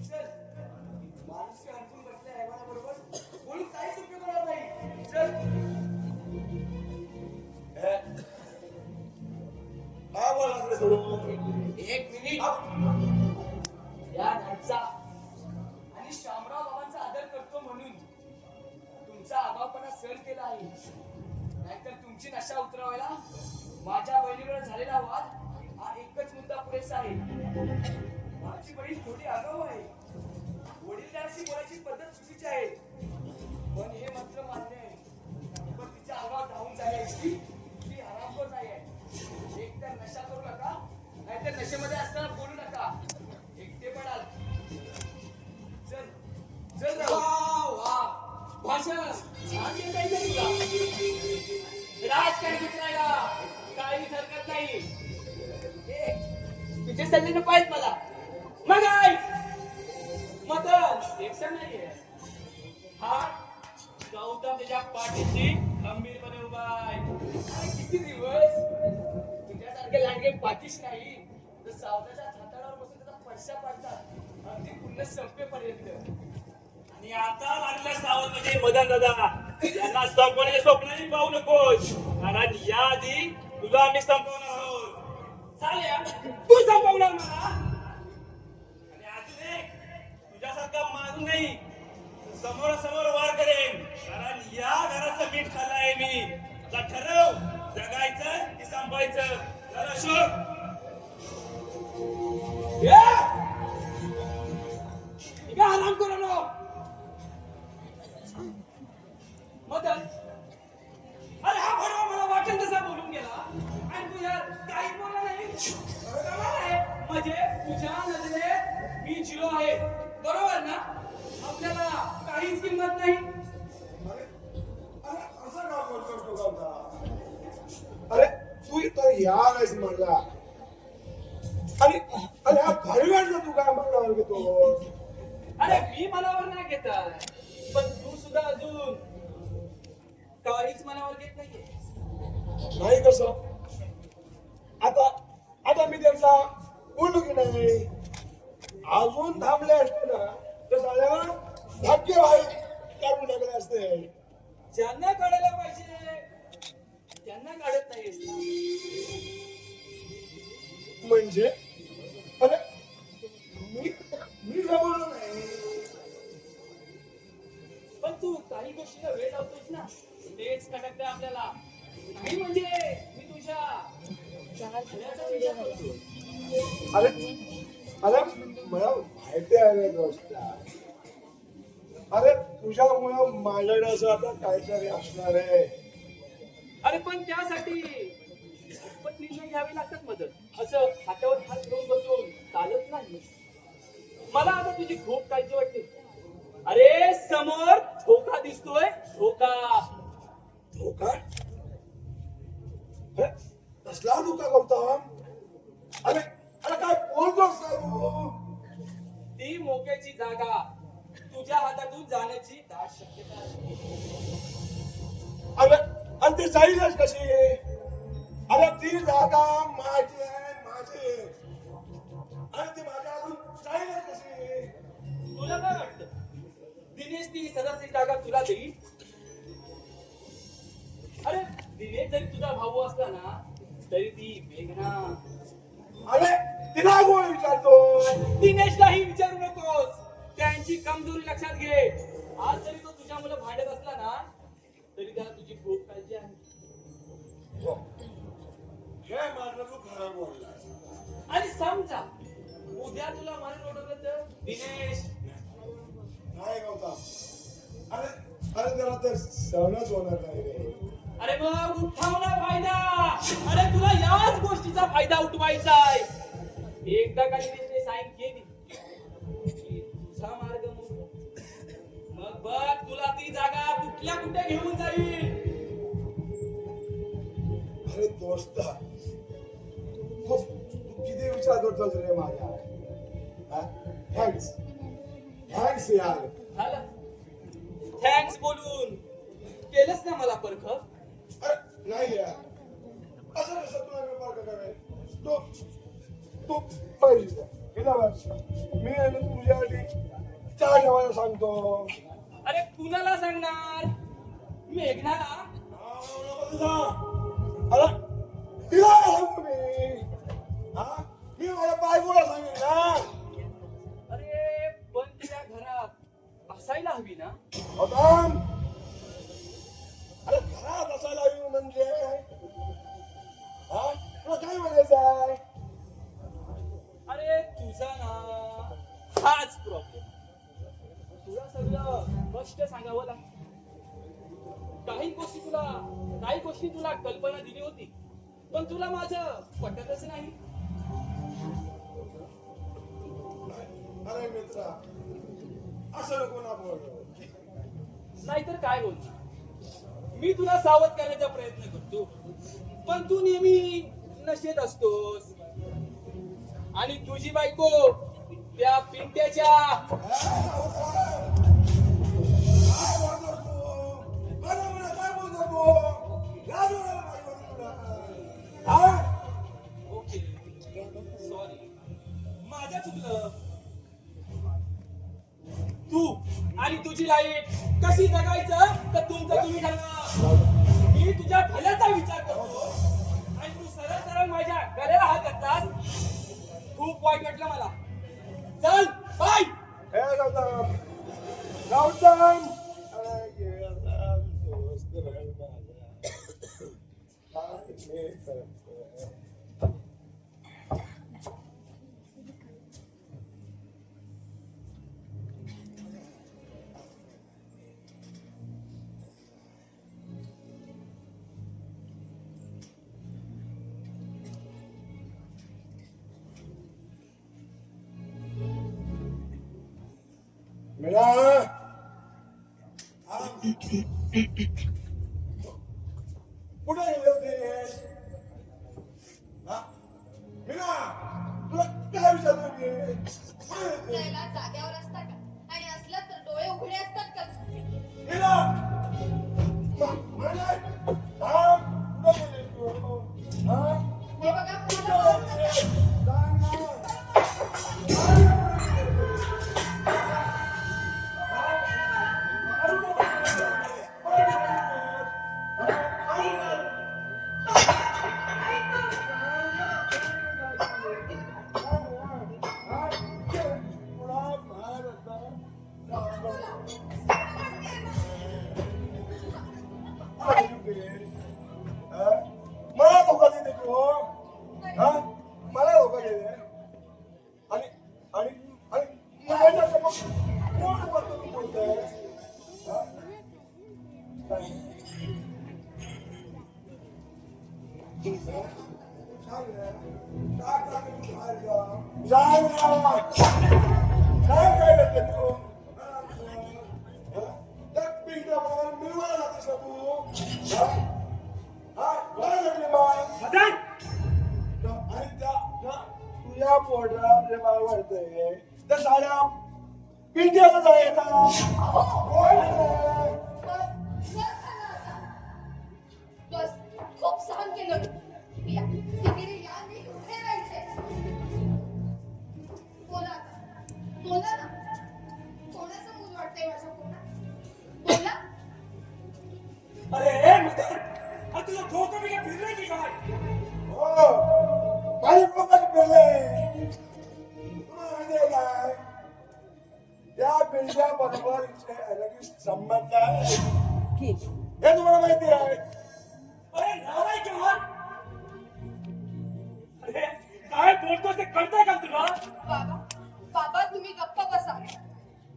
चल, माणूस हरकून बसल्या हैवानाबरोबर कोणी काहीच उपयोग होणार नाही. चल. हे, काय बोलला रे तू? एक मिनिट. या घरचा आणि शामराव बाबांचा आदर करतो म्हणून तुमचा आगाऊपणा सहन केला आहे. नाहीतर तुमची नशा उतरवायला माझ्या बहिणीवर झालेला वाद हा एकच मुद्दा पुरेसा आहे. माझी बहीण थोडी आगाऊ आहे, वडीलदाराशी बोलायची पद्धत चुकीची आहे, पण हे मात्र मान्य आहे. पण तिच्या आगाव धावून जाण्याची ती हरामखोर नाही आहे. एक तर नशा करू नका, नाहीतर नशेमध्ये असताना बोलू नका. एकटे पडाल. चल चल राहू. भाषण छान देता येईल तुला. राजकारण कुत्रायला काही हरकत नाही. तुझे सल्ले नको आहेत मला. मग ऐक, मदन एकटं नाहीये. हा गौतम त्याच्या पाठीशी खंबीरपणे उभा आहे. अरे किती दिवस तुझ्यासारखे लांडगे पाठीश नाही तर सावताच्या हाताळावर बसून त्याचा पैसा पाडतात अगदी पुन्हा संपेपर्यंत. आणि आता लागल्या सावध म्हणजे मदन दादा यांना संपवण्याचे स्वप्नही पाहू नकोस. कारण याआधी तुला आम्ही संपवणार आहोत. चालेल तू संपवणार मला. आणि अजून एक तुझ्यासारखा मारून नाही समोरासमोर वार करेन. कारण या घराचं मीठ खाल्लं आहे मी. आता ठरव जगायचं की संपायचं. तर अशोक आराम करू नो. मदन अरे हा बरोबर मला वाटेल तसा बोलून गेला आणि तू यार काही बोलला नाही. बरोबर आहे. म्हणजे तुझ्या नजरेत मी झिरो आहे बरोबर ना. आपल्याला काहीच किंमत नाही. अरे अरे असं का बोलतोस तू गौतम? अरे तू इथं यायलास मला. आणि अरे हा भारी वाटलं तू काय मनावर घेतोस? अरे मी मनावर नाही घेत पण तू सुद्धा अजून काहीच मनावर घेत नाहीये. नाही कसं? आता आता मी त्यांचा बोलू की नाही? अजून थांबले असते ना तर साल्याला भाग्य काढून टाकले असते. ज्यांना काढायला पाहिजे त्यांना काढत नाही. म्हणजे अरे मी मी जमवलं नाही. पण तू काही गोष्टीला वेळ लावतोस ना तेच खटकतं आपल्याला. नाही म्हणजे मी तुझ्या घराचा विचार करतो. अरे अरे मला माहिती आहे रे गोष्ट. अरे तुझ्यामुळं माझ्याकडे असं आता काहीतरी असणार आहे. अरे पण त्यासाठी पण निर्णय घ्यावे लागतात मदत. असं हातावर हात घेऊन बसून चालत नाही. मला आता तुझी खूप काळजी वाटते. अरे समोर धोका दिसतोय. धोका धोका? अरे कसला धोका गौतम? अरे अरे काय बोलतोस काय तू? ती मोक्याची जागा तुझ्या हातातून जाण्याची दाट शक्यता आहे. अरे आणि ते जाईलच कशी? अरे ती जागा माझी आहे, माझी. आणि ती माझ्या हातून जाईलच कशी? तुला काय वाटतं दिनेश ती सदाची जागा तुला देईल? अरे दिनेश जरी तुझा भाऊ असला ना तरी ती मेघना काय गोळ विचारतो? दिनेशलाही विचारू नकोस. त्यांची कमजोरी लक्षात घे. आज जरी तो तुझ्या मुलं भांडत असला ना तरी त्याला तुझी खूप काळजी आहे. हो. हे मात्र तू खरं बोललास. आणि समजा उद्या तुला मारून ओढवलं तर दिनेश नाही गौतम. अरे त्याला तर सहनच होणार नाही रे. अरे मग उठाव ना फायदा. अरे तुला याच गोष्टीचा फायदा उठवायचा आहे. एकदा का दिनेशने साईन केली की तुझा मार्ग मग बघ तुला ती जागा कुठल्या कुठे घेऊन जाईल. अरे दोस्त, तू किती विचार करतोस रे माझ्या? थँक्स यार. झालं थँक्स बोलून केलंस ना मला परख. अरे नाही यार, असं कसं तुला मी पार्क करेल? तू पाहिजे मी आहे ना तुझ्यासाठी चहा ठेवायला सांगतो. अरे कुणाला सांगणार? मेघनाला. अरे तिला सांगतो मी. हा मी माझ्या बायकोला सांगेन ना. अरे पण त्या घरात असायला हवी ना. गौतम, अरे घरात असायला हवी म्हणजे हा तुला काय म्हणायचं आहे? अरे तुझा ना हाच प्रॉब्लेम. तुला सगळं स्पष्ट सांगावं लागतं. काही गोष्टी तुला कल्पना दिली होती पण तुला माझं पटतच नाही. अरे मित्रा, असं नको ना बोल. नाहीतर काय बोलतो. मी तुला सावध करण्याचा प्रयत्न करतो पण तू नेहमी नशेत असतोस. आणि तुझी बायको त्या पिंट्याच्या ओके सॉरी माझं चुकलं. तू आणि तुझी लाईफ कशी जगायचं तर तुमचं तुम्ही ठरवा. मी तुझ्या भल्याचा विचार करतो आणि तू सरळ सरळ माझ्या गळ्याला हात घातलास. खूप वाईट वाटलं मला. चल बाय. हे गौतम, गौतम, अरे गेला दोस्त रे माझा. काय मी करतोय? मीना, कुठे गेले होते? हा? मीना, तुला काय विचारलं मी? कुठे गेले? त्याला जाग्यावर असतात का आणि असलं तर डोळे उघडे असतात का? मीना, म्हणजे थांब, कुठे गेले तू? हा? हे बघा कुठे मला गेले? बोलू नका. सांग ना. मला धोका देते तू? हा? मला धोका देते आणि आणि आणि माझ्या समोर कोण करतो तू बोलतोय? हा? काय? सांग ना. काय सांग तू बाहेर जा. सांग ना. काय काय करते तू? हा? त्या पिंट्याबरोबर मिळवायला लागतेस का तू? हा? हा? काय झाली मग? आणि तुझ्या पोटात जे मला वाटतंय त्या साड्या पिंट्याला जायचा. बस खूप सहन केलं. या तिकडे या मी कुठे राहायचे? बोला आता. बोला ना. कोणाचं मूल वाटतंय माझ्या पोटात? बोला. अरे मदन तुला डोकं बिकं फिरलंय की काय? हो, काही लोकांनी पेरले. ईश्वरीचे अलगीच संबंध आहे हे तुम्हाला माहिती आहे. अरे नाव आहे केव्हा? अरे काय बोलतोस ते कळतंय का तुला? बाबा बाबा तुम्ही गप्प बसा.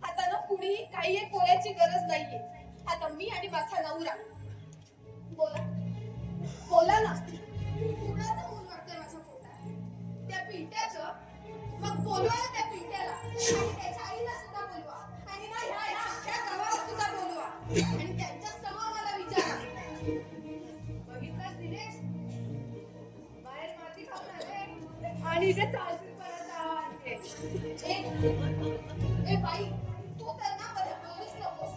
आता ना कुणीही काही एक बोलायची गरज नाहीये. आता मी आणि माझा नवरा बोला बोला ना. कुणाचं मूल वाटतंय माझ्या पोटात? त्या पिंट्याचं. मग बोलवा ना त्या पिंट्याला आणि त्याच्या आईला सुद्धा बोलवा आणि ना ह्या अख्ख्या गावाला सुद्धा बोलवा आणि त्यांच्या समोर मला विचारा. बघितलंस दिनेश? बाहेर माती खाऊन आले आणि इथे चालतील परत आणते. ए बाई तू तर ना मध्ये बोलूच नकोस.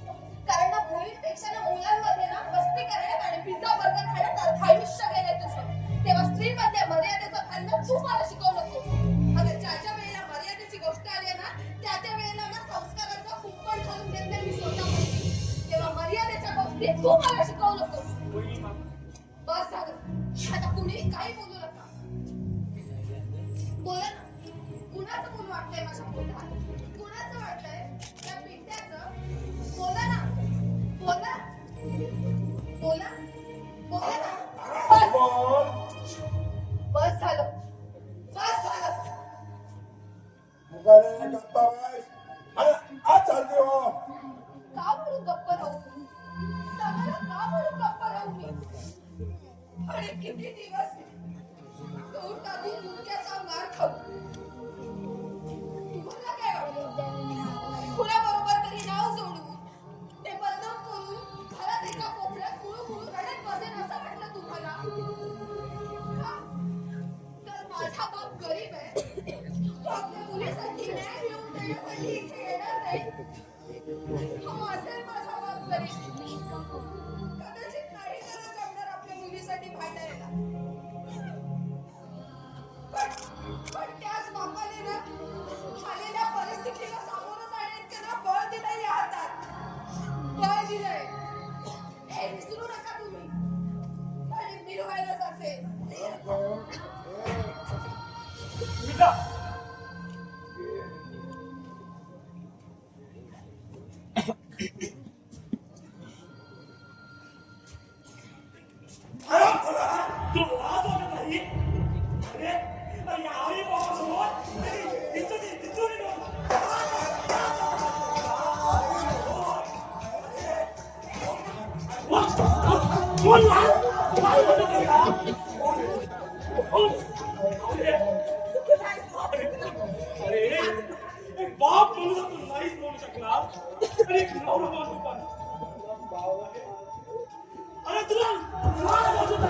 कारण ना मुलींपेक्षा ना मुलांमध्ये ना मस्ती करण्यात आणि पिझ्झा बर्गर खाण्यात आयुष्य गेलंय तुझं. तेव्हा स्त्रीमधल्या मर्यादेचं भान तू मला शिकवू नको. अगं ज्या वेळेला मर्यादेची गोष्ट आली ना त्या वेळेला ना संस्काराचा कुंपण घालून देत नाही मी स्वतः. तेव्हा मर्यादेच्या गोष्टी तू मला शिकवू नको. बस झालं. आता कुणीही काही बोलू नका. बोला ना. कुणाचं मूल वाटतंय माझ्या पोटात? कुणाचं वाटतंय? त्या पिंट्याचं? बोला ना. बोला बोला बोला ना. बस झालं. बस झालं. मुगाने गप्पा बस. अरे आज चालते हो. का म्हणून गप्प राहू? सांगा का म्हणून गप्प राहू मी? आणि किती दिवस दूर टाकून मुक्याचा मार खाऊ. तुम्हाला काय वाटतं? कुणाबरोबर तरी नाव जोडून ते बदनाम करून घरात एका कोपऱ्यात कुळू रडत बसेन असं वाटलं तुम्हाला? का? तर माझा बाप गरीब आहे. तो आपल्या मुलीसाठी न्याय मिळवून देण्यासाठी इथे येणार नाही. हो असेल माझा बाप गरीब. कदाचित नाही त्याला जमणार आपल्या मुलीसाठी भांडायला. पण त्याच बापाने ना आलेल्या परिस्थितीला सामोरं जाण्याइतकं ना बळ दिलंय या हातात. बळ दिलंय. हे विसरू नका तुम्ही. आणि मी व्हायला जाते. मित्रा तू लाज वाटत नाही? अरे या आई बाबासमोर इज्जती बोल ना. अरे बाप म्हणून तू नाहीच बोलू शकला अरे नवरा बाजू पण. अरे तुला लाज वाटत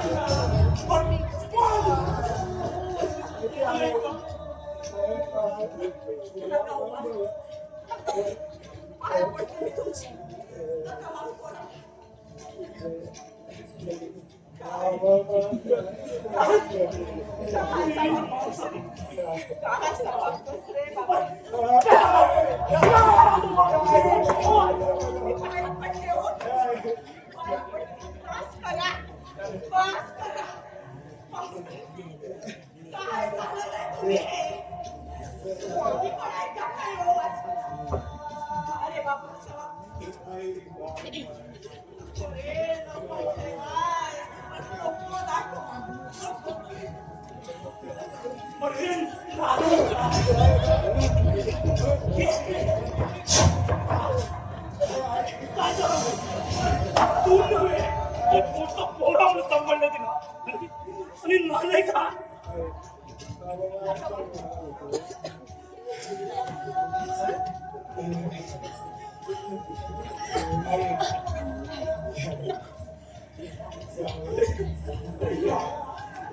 नाही का?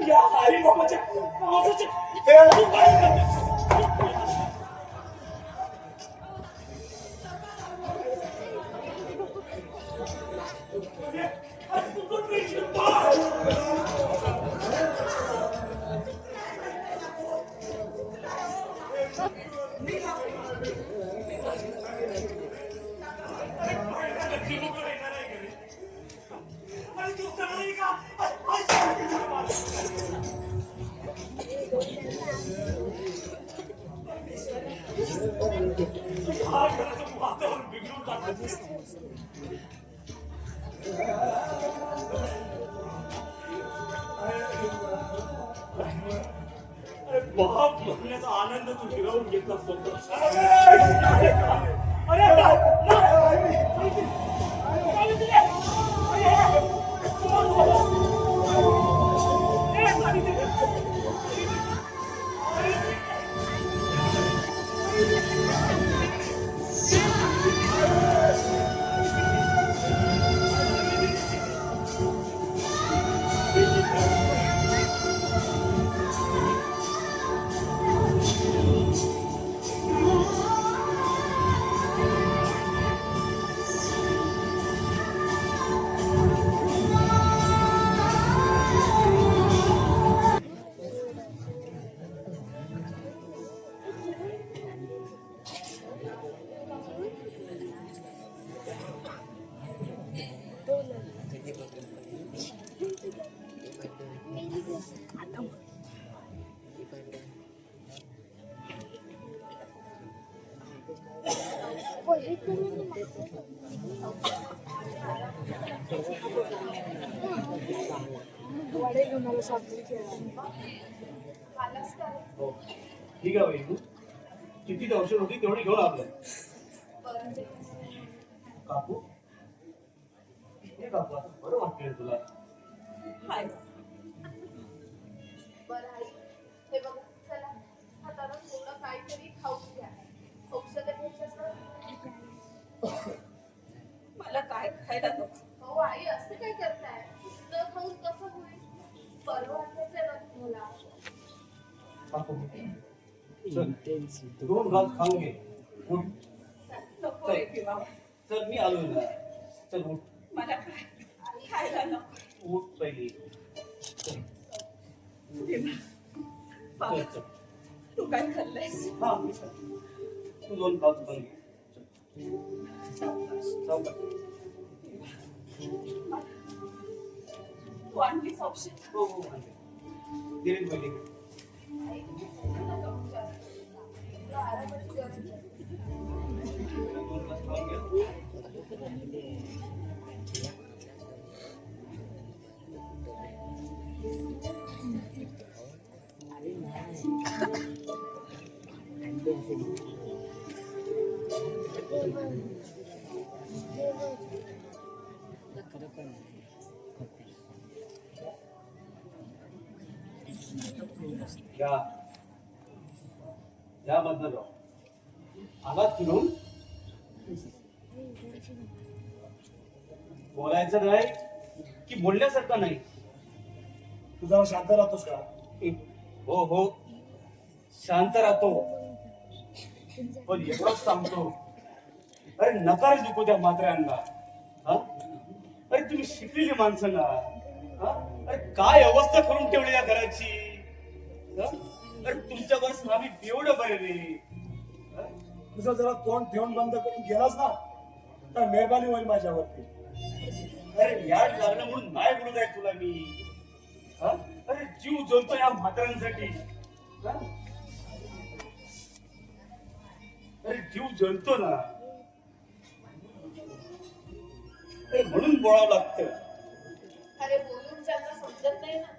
या आई बाबाच्या आवाजाचे तू काय करतेस? वातावरण बिघडून टाकत. अरे बाप म्हणण्याचा आनंद तू हिरावून घेतलास फक्त. अरे आलास का रे? हो ठीक आहे बाई, तू किती औषध होती तेवढी घेऊन आपलं बरं ते. कापू. हे कापू आता बरं वाटतंय तुला. बरं आहे. हे बघा, चला हाताला थोडं काहीतरी खाऊन घ्या. औषधं घ्यायचं ना. मला काय खायला नको. अहो आई, असं काय करताय? न खाऊन कसं होईल? बरं वाटायचं ना तुम्हाला. कापू चल, 2 घास खाऊन घे. उठ. नको रे किंवा चल मी आलो ना. चल उठ. मला काय खायला नको. उठ पहिली. चल किंवा चल चल. तू काय खाल्लंयस? हा मी खातो. तू 2 घास खाऊन घे. चल सावकाश. तू आणलीस औषध? हो हो आणते. दिलीप पहिली. आई, तुम्ही बोलू नका खूप जास्त. तुला आरामाची गरज आहे. 2 घास खाऊन घे. या बद्दल आलात फिरून. बोलायचं नाही की बोलण्यासारखं नाही. तू जरा शांत राहतोस का? हो हो शांत राहतो, पण एवढंच सांगतो, अरे नकार दुखू त्या मात्र्यांना. हा? अरे तुम्ही शिकलेली माणसं ना. हा? अरे काय अवस्था करून ठेवली या घराची. हा? अरे तुमच्यावर आम्ही एवढं बरे रे. हा? तुझं जरा तोंड ठेवून बंद करून गेलास ना तर मेहरबानी होईल माझ्यावरती. अरे याड लागलं म्हणून नाही बोलत आहे तुला मी. हा? अरे जीव जळतो या म्हाताऱ्यांसाठी. हा? अरे जीव जळतो ना. अरे म्हणून बोलावं लागतं. अरे बोलून ज्यांना समजत नाही ना,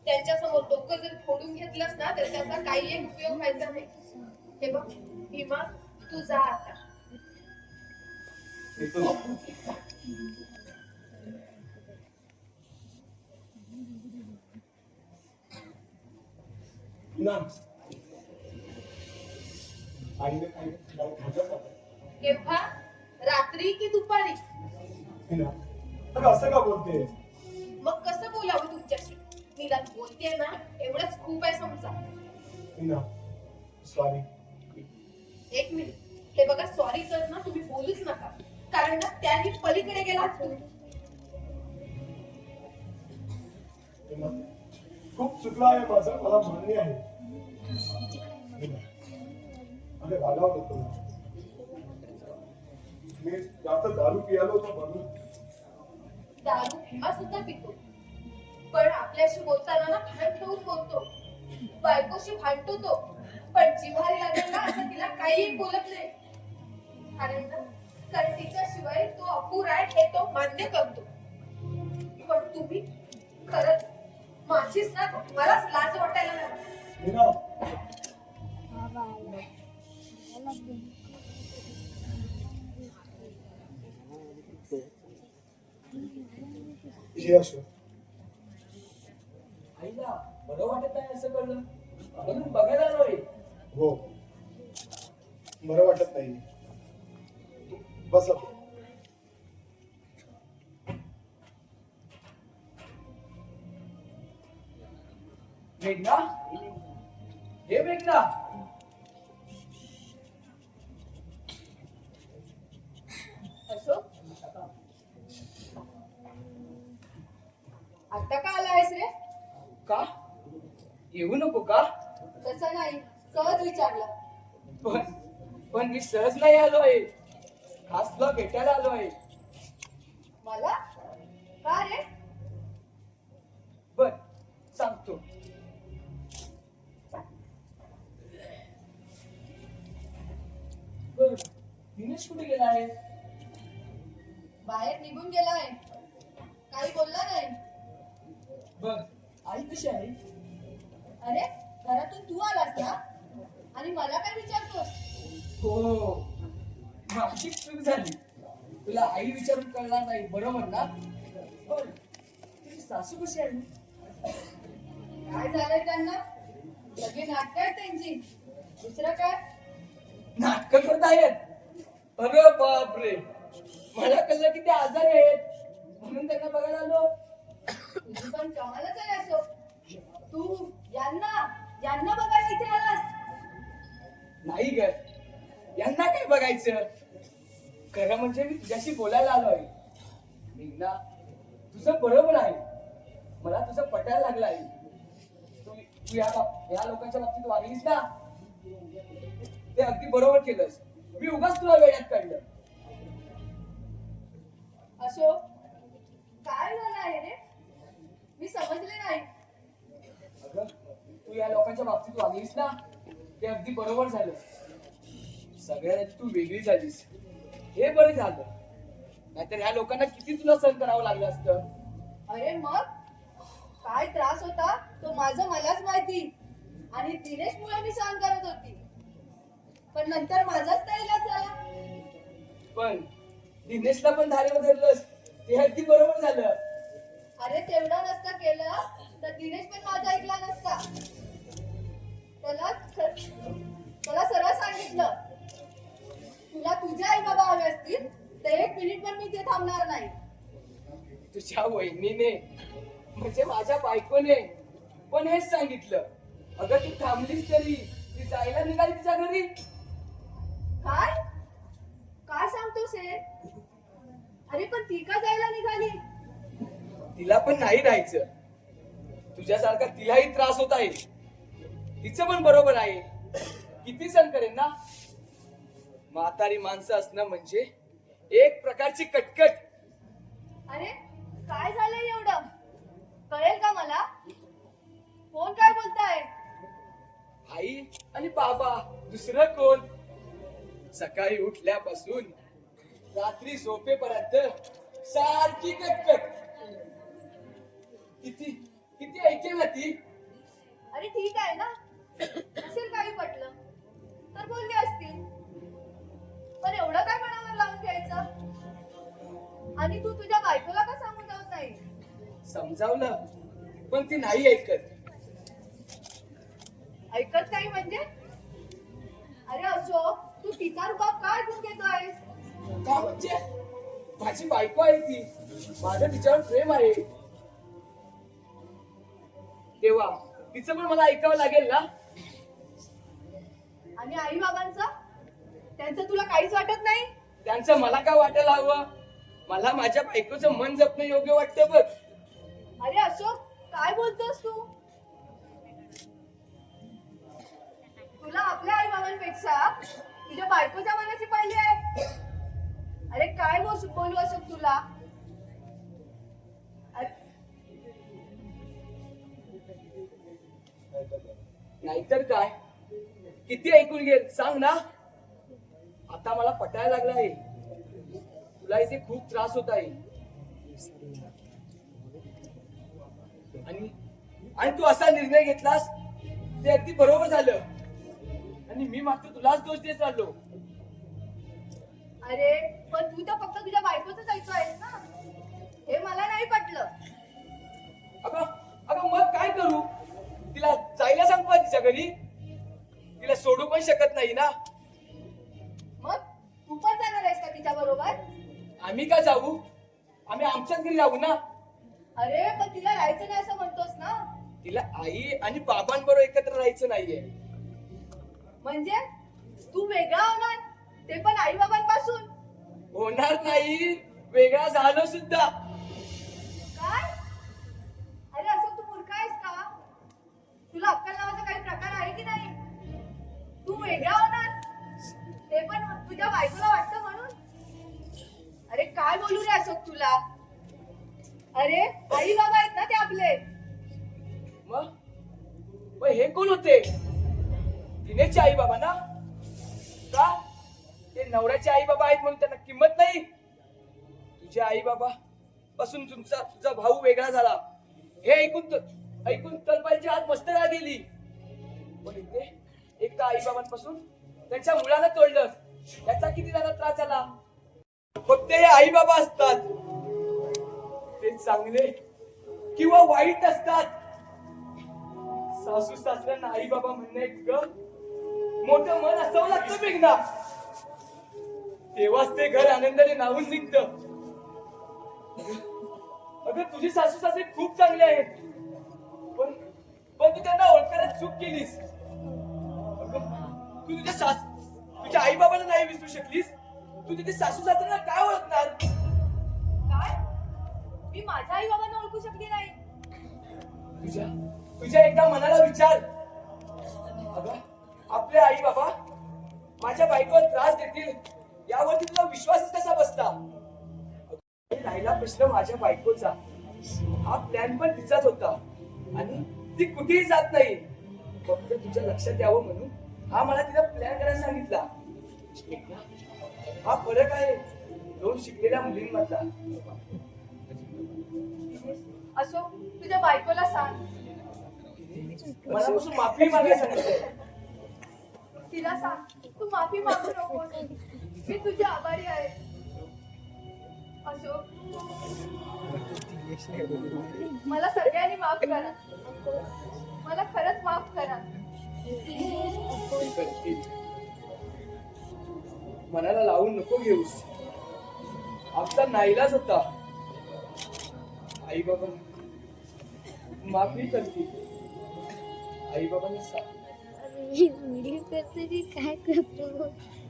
त्यांच्या समोर डोकं जर फोडून घेतलंस ना तर त्याचा काही एक उपयोग व्हायचा नाही. हे बघ भीमा, तू जा आता. येतो. ना आईने काही खाल्लं का? केव्हा? रात्री की दुपारी? ना अगं असं का बोलते? मग कसं बोलावं तुमच्याशी? निदान बोलते ना, एवढंच खूप आहे समजा. ना सॉरी. एक मिनिट, हे बघा, सॉरी तर ना तुम्ही बोलूच नका, कारण ना त्यांनी पलीकडे गेलात तुम्ही. खूप चुकलं आहे माझं, मला मान्य आहे. अरे रागावत होतो मी, जास्त दारू पियालो होतो म्हणून. दारू भीमा सुद्धा पितो, पण आपल्याशी बोलताना ना भान ठेवून बोलतो. बायकोशी भांडतो तो, पण जिव्हारी लागेल ना असं तिला काही बोलत नाही. कारण तिच्याशिवाय तो अपुरा आहे हे तो मान्य करतो. पण तुम्ही खरंच माझीच ना मलाच लाज वाटायला लागली. मीना, हे असो. आईला बरं वाटत नाही असं कळलं म्हणून बघायला आलोय. हो, बरं वाटत नाही. बस मेघना, हे मेघना, अशोक आता का आलायस रे? का येऊ नको का? तसं नाही, सहज विचारलं. पण मी सहज नाही आलोय, खास तुला भेटायला आलोय. मला का रे? बर सांगतो. बर दिनेश कुठे गेला आहे? बाहेर निघून गेलाय, काही बोलला नाही. बर आई कशी आहे? अरे घरातून तू आलास ना आणि मला काय विचारतोस? हो, माझी चूक झाली. तुला आई विचारून कळणार नाही बरोबर ना? बर तुझी सासू कशी आहे? काय झालंय त्यांना? सगळी नाटक आहेत त्यांची, दुसरं काय? नाटक करत आहेत? अरे बापरे, मला कळलं की ते आजारी आहेत म्हणून त्यांना बघायला आलो. तुझी पण कमालच आहे असो. तू यांना बघायला इथे आलास? नाही ग, यांना काय बघायचं. खरं म्हणजे मी तुझ्याशी बोलायला आलोय. मेघना, तुझं बरोबर आहे, मला तुझं पटायला लागलं आहे. तू या लोकांच्या बाबतीत वागलीस ना, ते अगदी बरोबर केलंस. मी उगाच तुला वेळात काढलं. असो, काय झालं आहे रे? मी समजले नाही. अगं तू या लोकांच्या बाबतीत वागलीस ना, ते अगदी बरोबर झालं. सगळ्यात तू वेगळी झालीस, हे बरं झालं. नाहीतर ह्या लोकांना किती तुला सहन करावं लागलं असतं. अरे मग काय त्रास होता तो माझं मलाच माहिती. आणि दिनेश मुळे मी सहन करत होती, पण नंतर माझाच त्या इलाज झाला. पण दिनेशला पण धारेवर धरलंस, ते अगदी बरोबर झालं. अरे तेवढं नसतं केलं तर दिनेश पण माझा ऐकला नसता. त्याला सरळ सांगितलं, तुला तुझे आई बाबा हवे असतील तर 1 मिनिट पण मी ते थांबणार नाही. तुझ्या वहिनीने म्हणजे माझ्या बायकोने पण हेच सांगितलं. अगं तू थांबलीस तरी ती जायला निघाली तिच्या घरी. काय काय सांगतोस हे? अरे पण ती का जायला निघाली? तिला पण नाही राहायचं. तुझ्यासारखा तिलाही त्रास होत आहे. तिचं पण बरोबर आहे, किती सहन करेन ना. म्हातारी माणसं असणं म्हणजे एक प्रकारची कटकट. अरे काय झालंय एवढं? कळेल का मला? कोण काय बोलताय? आई आणि बाबा, दुसरं कोण. सकाळी उठल्यापासून रात्री झोपेपर्यंत सारखी कटकट. किती किती ऐकेल ना ती. अरे ठीक आहे ना, असेल काही पटलं तर बोलले असतील, पण एवढं काय मनावर लावून घ्यायचं? आणि तू तुझ्या बायकोला का सांगून जात नाही? समजावलं पण ती नाही ऐकत. ऐकत नाही म्हणजे? अरे अशोक, तू तिचा रुबाब काय ऐकून घेतोय? का म्हणजे माझी बायको आहे ती, माझं तिच्यावर प्रेम आहे, तेव्हा तिचं पण मला ऐकावं लागेल ना. आणि आई बाबांचं? त्यांचं तुला काहीच वाटत नाही? त्यांचं मला का वाटायला हवं? मला माझ्या बायकोचं मन जपणं योग्य वाटतं बघ. अरे अशोक, काय बोलतोस तू? तुला आपल्या आई बाबांपेक्षा तुझ्या बायकोच्या मनाची पहिली आहे. अरे काय बोलू अशोक तुला? नाहीतर काय, किती ऐकून घेत सांग ना. आता मला पटायला लागला आहे तुला इथे खूप त्रास होत आहे आणि आणि तू असा निर्णय घेतलास ते अगदी बरोबर झालं आणि मी मात्र तुलाच दोष देत राहिलो. अरे पण तू तर फक्त तुझ्या बायकोच ऐकतोयस ना, हे मला नाही पटलं. अगं अगं मग काय करू? तिला जायला सांग पा तिच्या घरी. तिला सोडू पण शकत नाही ना. मग तू पण जाणार आहेस का तिच्या बरोबर? आम्ही का जाऊ? आम्ही आमच्याच घरी राहू ना. अरे पण तिला राहायचं नाही असं म्हणतोस ना. तिला आई आणि बाबांबरोबर एकत्र राहायचं नाहीये. म्हणजे तू वेगळा होणार, ते पण आई बाबांपासून. होणार नाही, वेगळा झालो सुद्धा. काय? अरे असं तू मूर्ख आहेस का? तुला अक्कल नावाचा काही प्रकार आहे की नाही? तू वेगळा होणार, ते पण तुझ्या बायकोला वाटतं म्हणून. अरे काय बोलू रे अशोक तुला? अरे आई बाबा आहेत ना ते आपले. मग हे कोण होते? दिनेशचे आई बाबा ना? का ते नवऱ्याचे आई बाबा आहेत म्हणून त्यांना किंमत नाही? तुझे आई बाबा पासून तुझा भाऊ वेगळा झाला हे ऐकून तलपायची हात मस्त राह गेली. पण इथे एक तर आई बाबांपासून त्यांच्या मुलाला तोडलं, त्याचा किती झाला त्रास झाला. फक्त हे आई बाबा असतात, ते चांगले किंवा वाईट असतात. सासू सासऱ्यांना आई बाबा म्हणणं इतकं मोठं मन असावं लागतं मेघना, तेव्हाच ते घर आनंदाने नाहून निघतं. अगं तुझे सासू सासरे खूप चांगले आहेत, पण तू त्यांना ओळखायला चूक केलीस. तू तुझ्या आई बाबांना नाही विसरू शकलीस, तू तिथे सासू सासऱ्यांना काय ओळखणार? काय? मी माझ्या आई बाबांना ओळखू शकली नाही? तुझ्या एकदा मनाला विचार. अगं आपले आई बाबा माझ्या बायकोला त्रास देतील यावरती तुझा विश्वासच कसा बसला? राहिला प्रश्न माझ्या बायकोचा. हा प्लॅन पण तिचाच होता आणि ती कुठेही जात नाही. फक्त तुझ्या लक्षात यावं म्हणून हा मला तिला प्लॅन करायला सांगितला. हा फरक आहे दोन शिकलेल्या मुलींमधला. अशोक तुझ्या बायकोला सांग, मनापासून माफी मागायला सांगितलंय. तिला सांग तू माफी मागू नको, मी तुझी आभारी आहे. अशोक मला सगळ्यांनी माफ करा, मला खरंच माफ करा. मनाला लावून नको घेऊस, आमचा नाईलाज होता. आई बाबा माफी करतील. आई बाबांना सांग. काय करतो?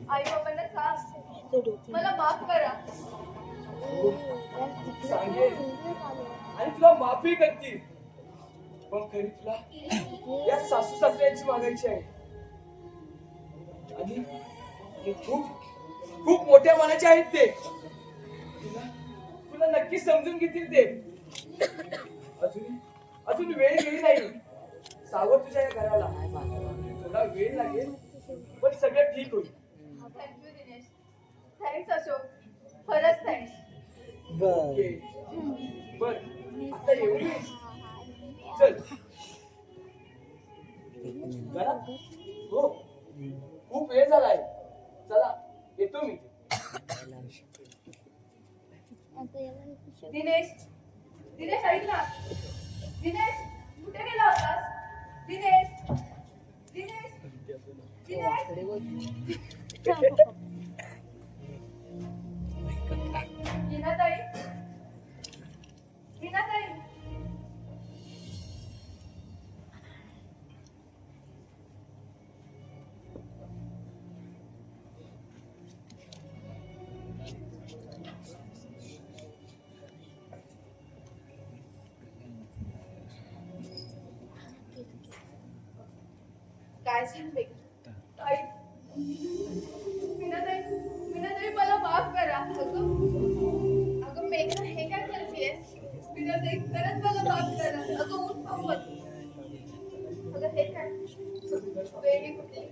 आई बाबांना सांग मला माफ करा. सांगेल आणि तुला माफी करतील, पण खरी तुला या सासू सासऱ्यांची मागायची आहे. आणि खूप खूप मोठ्या मनाचे आहेत ते. तुला नक्की समजून घेतील ते. अजून वेळ गेली नाही. सावध तुझ्या या घराला. थोडा वेळ लागेल पण सगळं ठीक होईल. थँक्यू दिनेश. थँक्स अशोक, खरंच थँक्स. ओके. बर आता येऊ नये. चल घरात. हो खूप वेळ झालाय. चला येतो मी. दिनेश, दिनेश ऐक ना. दिनेश कुठे गेला होतास? दिनेश, दिनेश, दिनेश. मीनाताई, मीनाताई. काय सांगते ताई? मीनाताई, मीनाताई मला माफ करा. अगं मेघना हे काय करतेस? मीनाताई खरंच मला माफ करा. अगं उठ पावत. अगं हे काय वेगळी कुठली?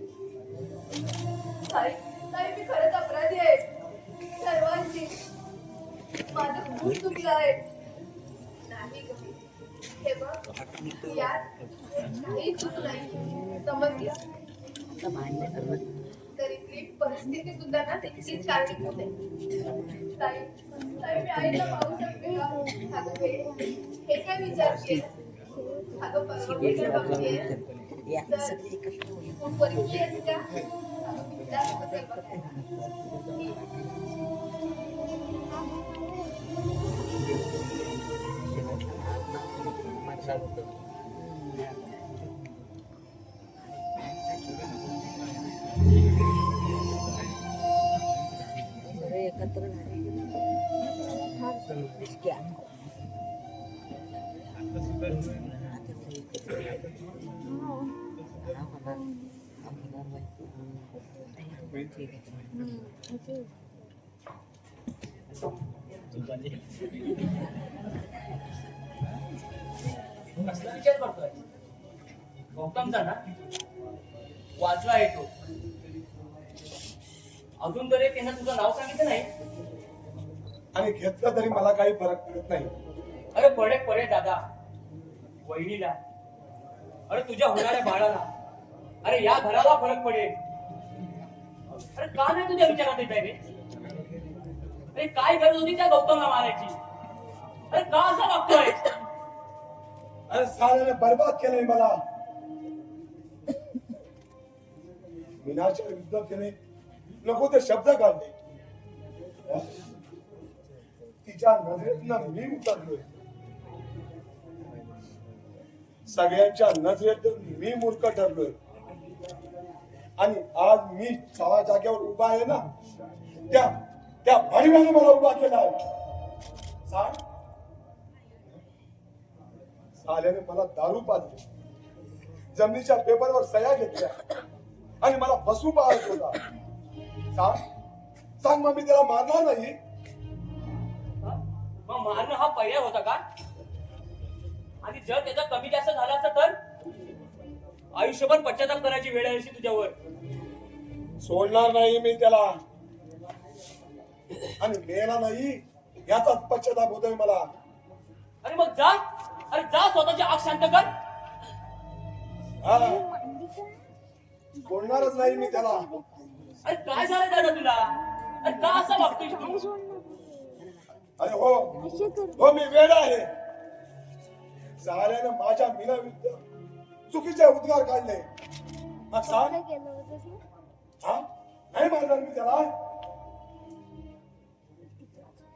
ताई, ताई मी खरंच माझं खूप चुकलं आहे. नाही ग. हे बघ, यात काही चूक नाही, समजलं? तर इथली परिस्थिती सुद्धा ना तितकीच कारणीभूत आहे. ताई, मी आईला पाहू शकते का? अगं हे काय विचारतेय? अगं परवा बघतेय तर तू परीक्षी आहेस का? अगं विचार बसेल बघायला. कसला विचार करतोय? गौतमचा ना वाचला आहे तो. अजून तरी त्यांना तुझं नाव सांगितलं नाही. आणि घेतलं तरी मला काही फरक पडत नाही. अरे पडे दादा, वहिनीला, अरे तुझ्या होणाऱ्या बाळाला, अरे या घराला फरक पडेल. अरे का नाही तुझ्या विचारात येत आहे रे? अरे काय गरज होती त्या गौतमला मारायची? अरे का असं वागतोय? अरे साल्याने बर्बाद केलंय मला. मीनाच्या विरुद्ध त्याने नको ते शब्द काढले. तिच्या नजरेतनं मी उतरलोय. सगळ्यांच्या नजरेतून मी मूर्ख ठरलोय. आणि आज मी ज्या जागेवर उभा आहे ना, त्या भडव्याने मला उभा केलाय. साल्याने मला दारू पाजली, जमिनीच्या पेपरवर सह्या घेतल्या आणि मला फसवू पाहत होता. सांग मग मी त्याला मारणार नाही? मग मारणं हा पर्याय होता का? आणि जर त्याचा कमी जास्त झाला असता तर आयुष्यभर पश्चाताप करायची वेळ आली तुझ्यावर. सोडणार नाही मी त्याला. आणि मेला नाही याचाच पश्चाताप होतोय मला. अरे मग जा, अरे जा स्वतःची आग शांत कर. हा, सोडणारच नाही मी त्याला. अरे काय झालं दादा तुला? अरे का असं वागतोय तू? अरे हो मी वेड आहे. साऱ्यानं माझ्या मीनाविरुद्ध चुकीचे उद्गार काढले. मग सांग, हा नाही मारणार मी त्याला?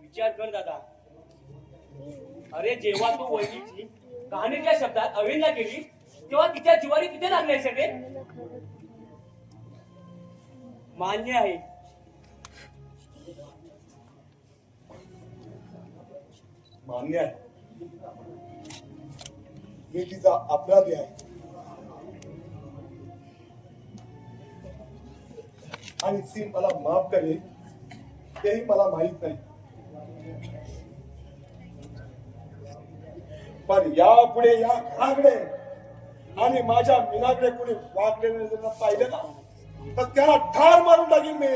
विचार कर दादा. अरे जेव्हा तू वहिनीची कहाणीच्या शब्दात अवहेलना केली तेव्हा तिच्या जिवारी किती लागले सगळे? मान्य आहे. मान्य आहे, मी तिचा अपराधी आहे. आणि ती मला माफ करेल तेही मला माहित नाही. पण यापुढे या घराकडे आणि माझ्या मीनाकडे कोणी वागलेले जर पाहिलं ना, तर त्याला ठार मारून टाकीन मी.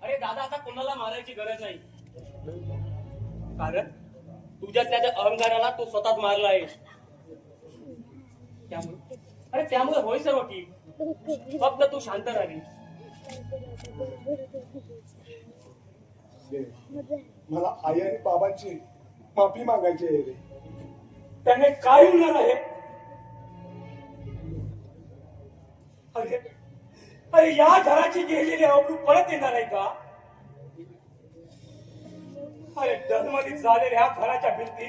अरे दादा, आता कोणाला मारायची गरज नाही. कारण तुझ्या त्या अहंकाराला तू स्वतःच मारला आहेस. त्यामुळे होय सर्व ठीक. फक्त तू शांत राहिली. मला आई आणि बाबांची माफी मागायची आहे रे. त्याने काय होणार आहे? अरे या घराची गेलेली अवरू परत येणार आहे का? अरे धर्मलीत झालेल्या ह्या घराच्या भिंती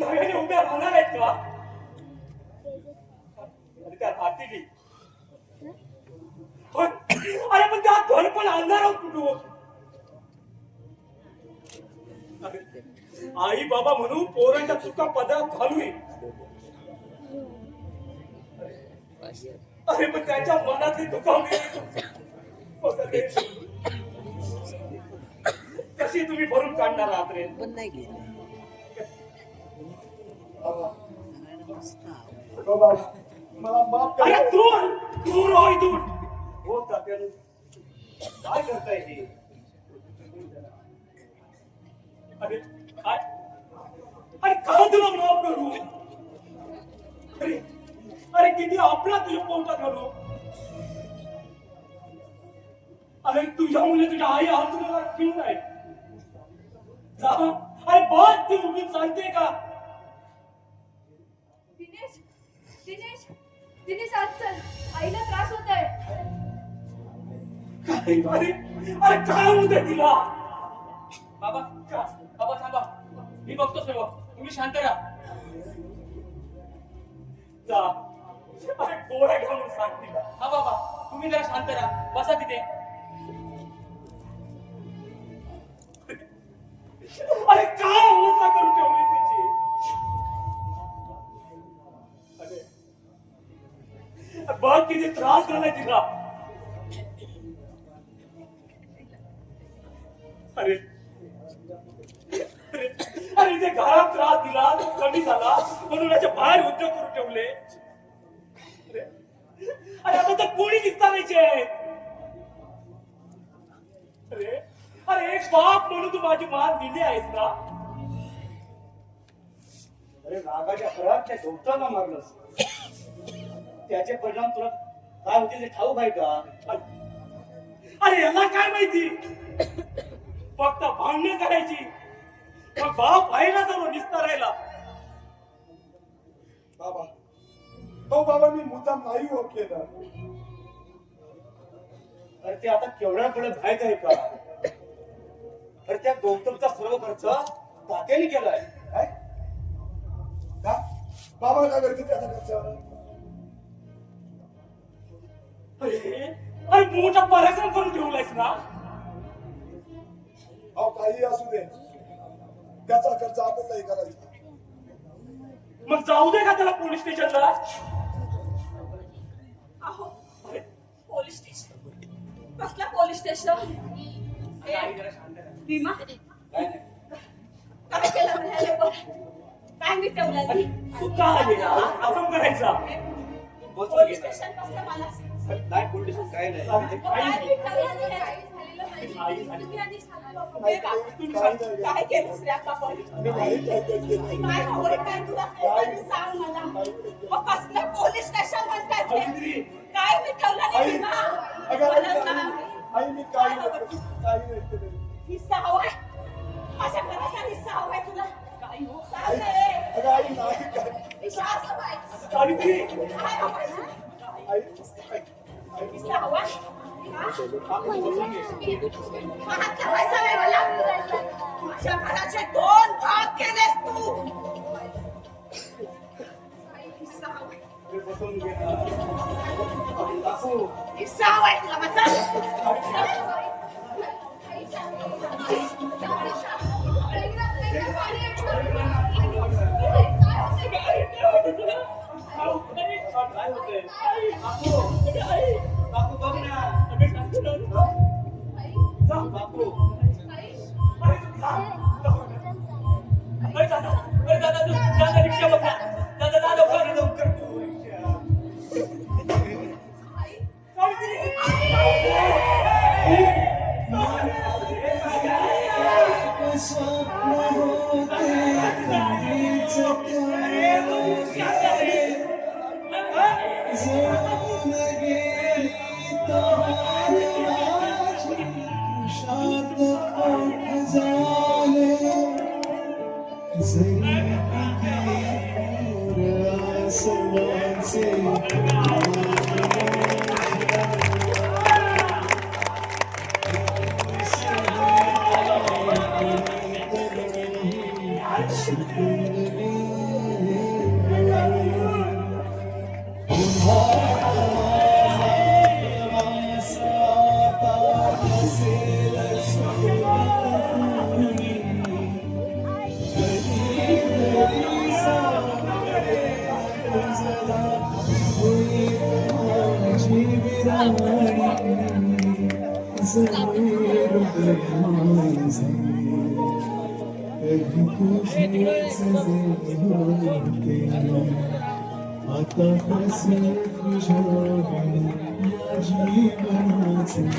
नव्याने उभ्या राहणार आहेत का? अरे त्या हातीली अरे पण त्या घर पण आणणार आहोत कुठून? आई बाबा म्हणून पोरांच्या चुका पदरात घालून. अरे पण त्याच्या मनातली दुखावली कशी तुम्ही भरून काढणार आहात रे? मला माफ कर. अरे दूर हो इथून. हो तात्यानु, काय करताय हे? तुला माफ करू? अरे अरे किती आपला तुझ्या पोटात घालू? अरे तुझ्या मुले तुझ्या आई हातून घेऊन आहे. जा अरे बघ ती उभी चालते का? दिनेश दिनेश दिनेश आज चल, आईला त्रास होत आहे. अरे अरे काय होतंय तिला? बाबा बाबा थांबा, मी बघतो सर्व, तुम्ही शांत राहा. जा अरे गोळ्या घालून सांग तिला. हा बाबा, तुम्ही जरा शांत राहा, बसा तिथे. अरे काय अवस्था करून ठेवली तिची? अरे बघ किती त्रास झालाय तिला. अरे अरे अरे ते घरात त्रास दिला तो कमी झाला म्हणून याच्या बाहेर उद्योग करून ठेवले. अरे आता तर कोणी विस्तारायचे आहे? अरे अरे एक बाप म्हणून तू माझी मान दिली आहेस ना? अरे रागाच्या खराब त्या डॉक्टरला मारलंस, त्याचे परिणाम तुला काय होते ते ठाऊक आहे का? अरे याला काय माहिती? फक्त भांडण करायची, मग बाप आहे ना सर्व निस्तारायला. बाबा हो बाबा, मी मुद्दाम नाही हो केलं. अरे ते आता केवढ्या पुढे माहित आहे का? अरे त्या गौतमचा सर्व खर्च तात्याने केलाय. काय का बाबा काय करते त्याचा खर्च? अरे अरे मोठा पराक्रम करून ठेवलायस ना? अहो काही असू दे, त्याचा खर्च आपण नाही करायचा. मग जाऊ दे का त्याला पोलीस स्टेशनला? अहो पोलीस स्टेशन, कसला पोलीस स्टेशन? भीमा काय केलं म्हणाले? काय मी ठेवलं? तू का आली? आपण करायचा. पोलीस स्टेशन कसलं मला सांग. नाही पोलीस काय नाही. काय मी ठेवलं नाही? काही झालेलं नाही. तुम्ही आधी सांगा. काय केलंस रे आता पण? मी नाही काय केलं. काय हवंय काय तुला? काही सांग मला. मग कसलं पोलीस स्टेशन म्हणतात ते? काय मी ठेवलं नाही भीमा? मला सांग. आई मी काही नाही केलं. हिस्सा हवाय? माझ्या घराचा हिस्सा हवाय तुला? काय हो? सांग रे. अगं आई नाही काय. विश्वास हवाय? सावित्री काय हवाय? आई हिस्सा हवाय? हात लावायचा नाही मला. माझ्या घराचे 2 भाग केलेस तू. हिस्सा हवाय? हिस्सा हवाय तुला माझा? काय होतंय? बापू बघ ना. जा बापू. अरे तू जा. अरे दादा, अरे दादा, तू दादा रिक्षा बघ ना. दादा दादा लवकर लवकर तू रिक्षा. आता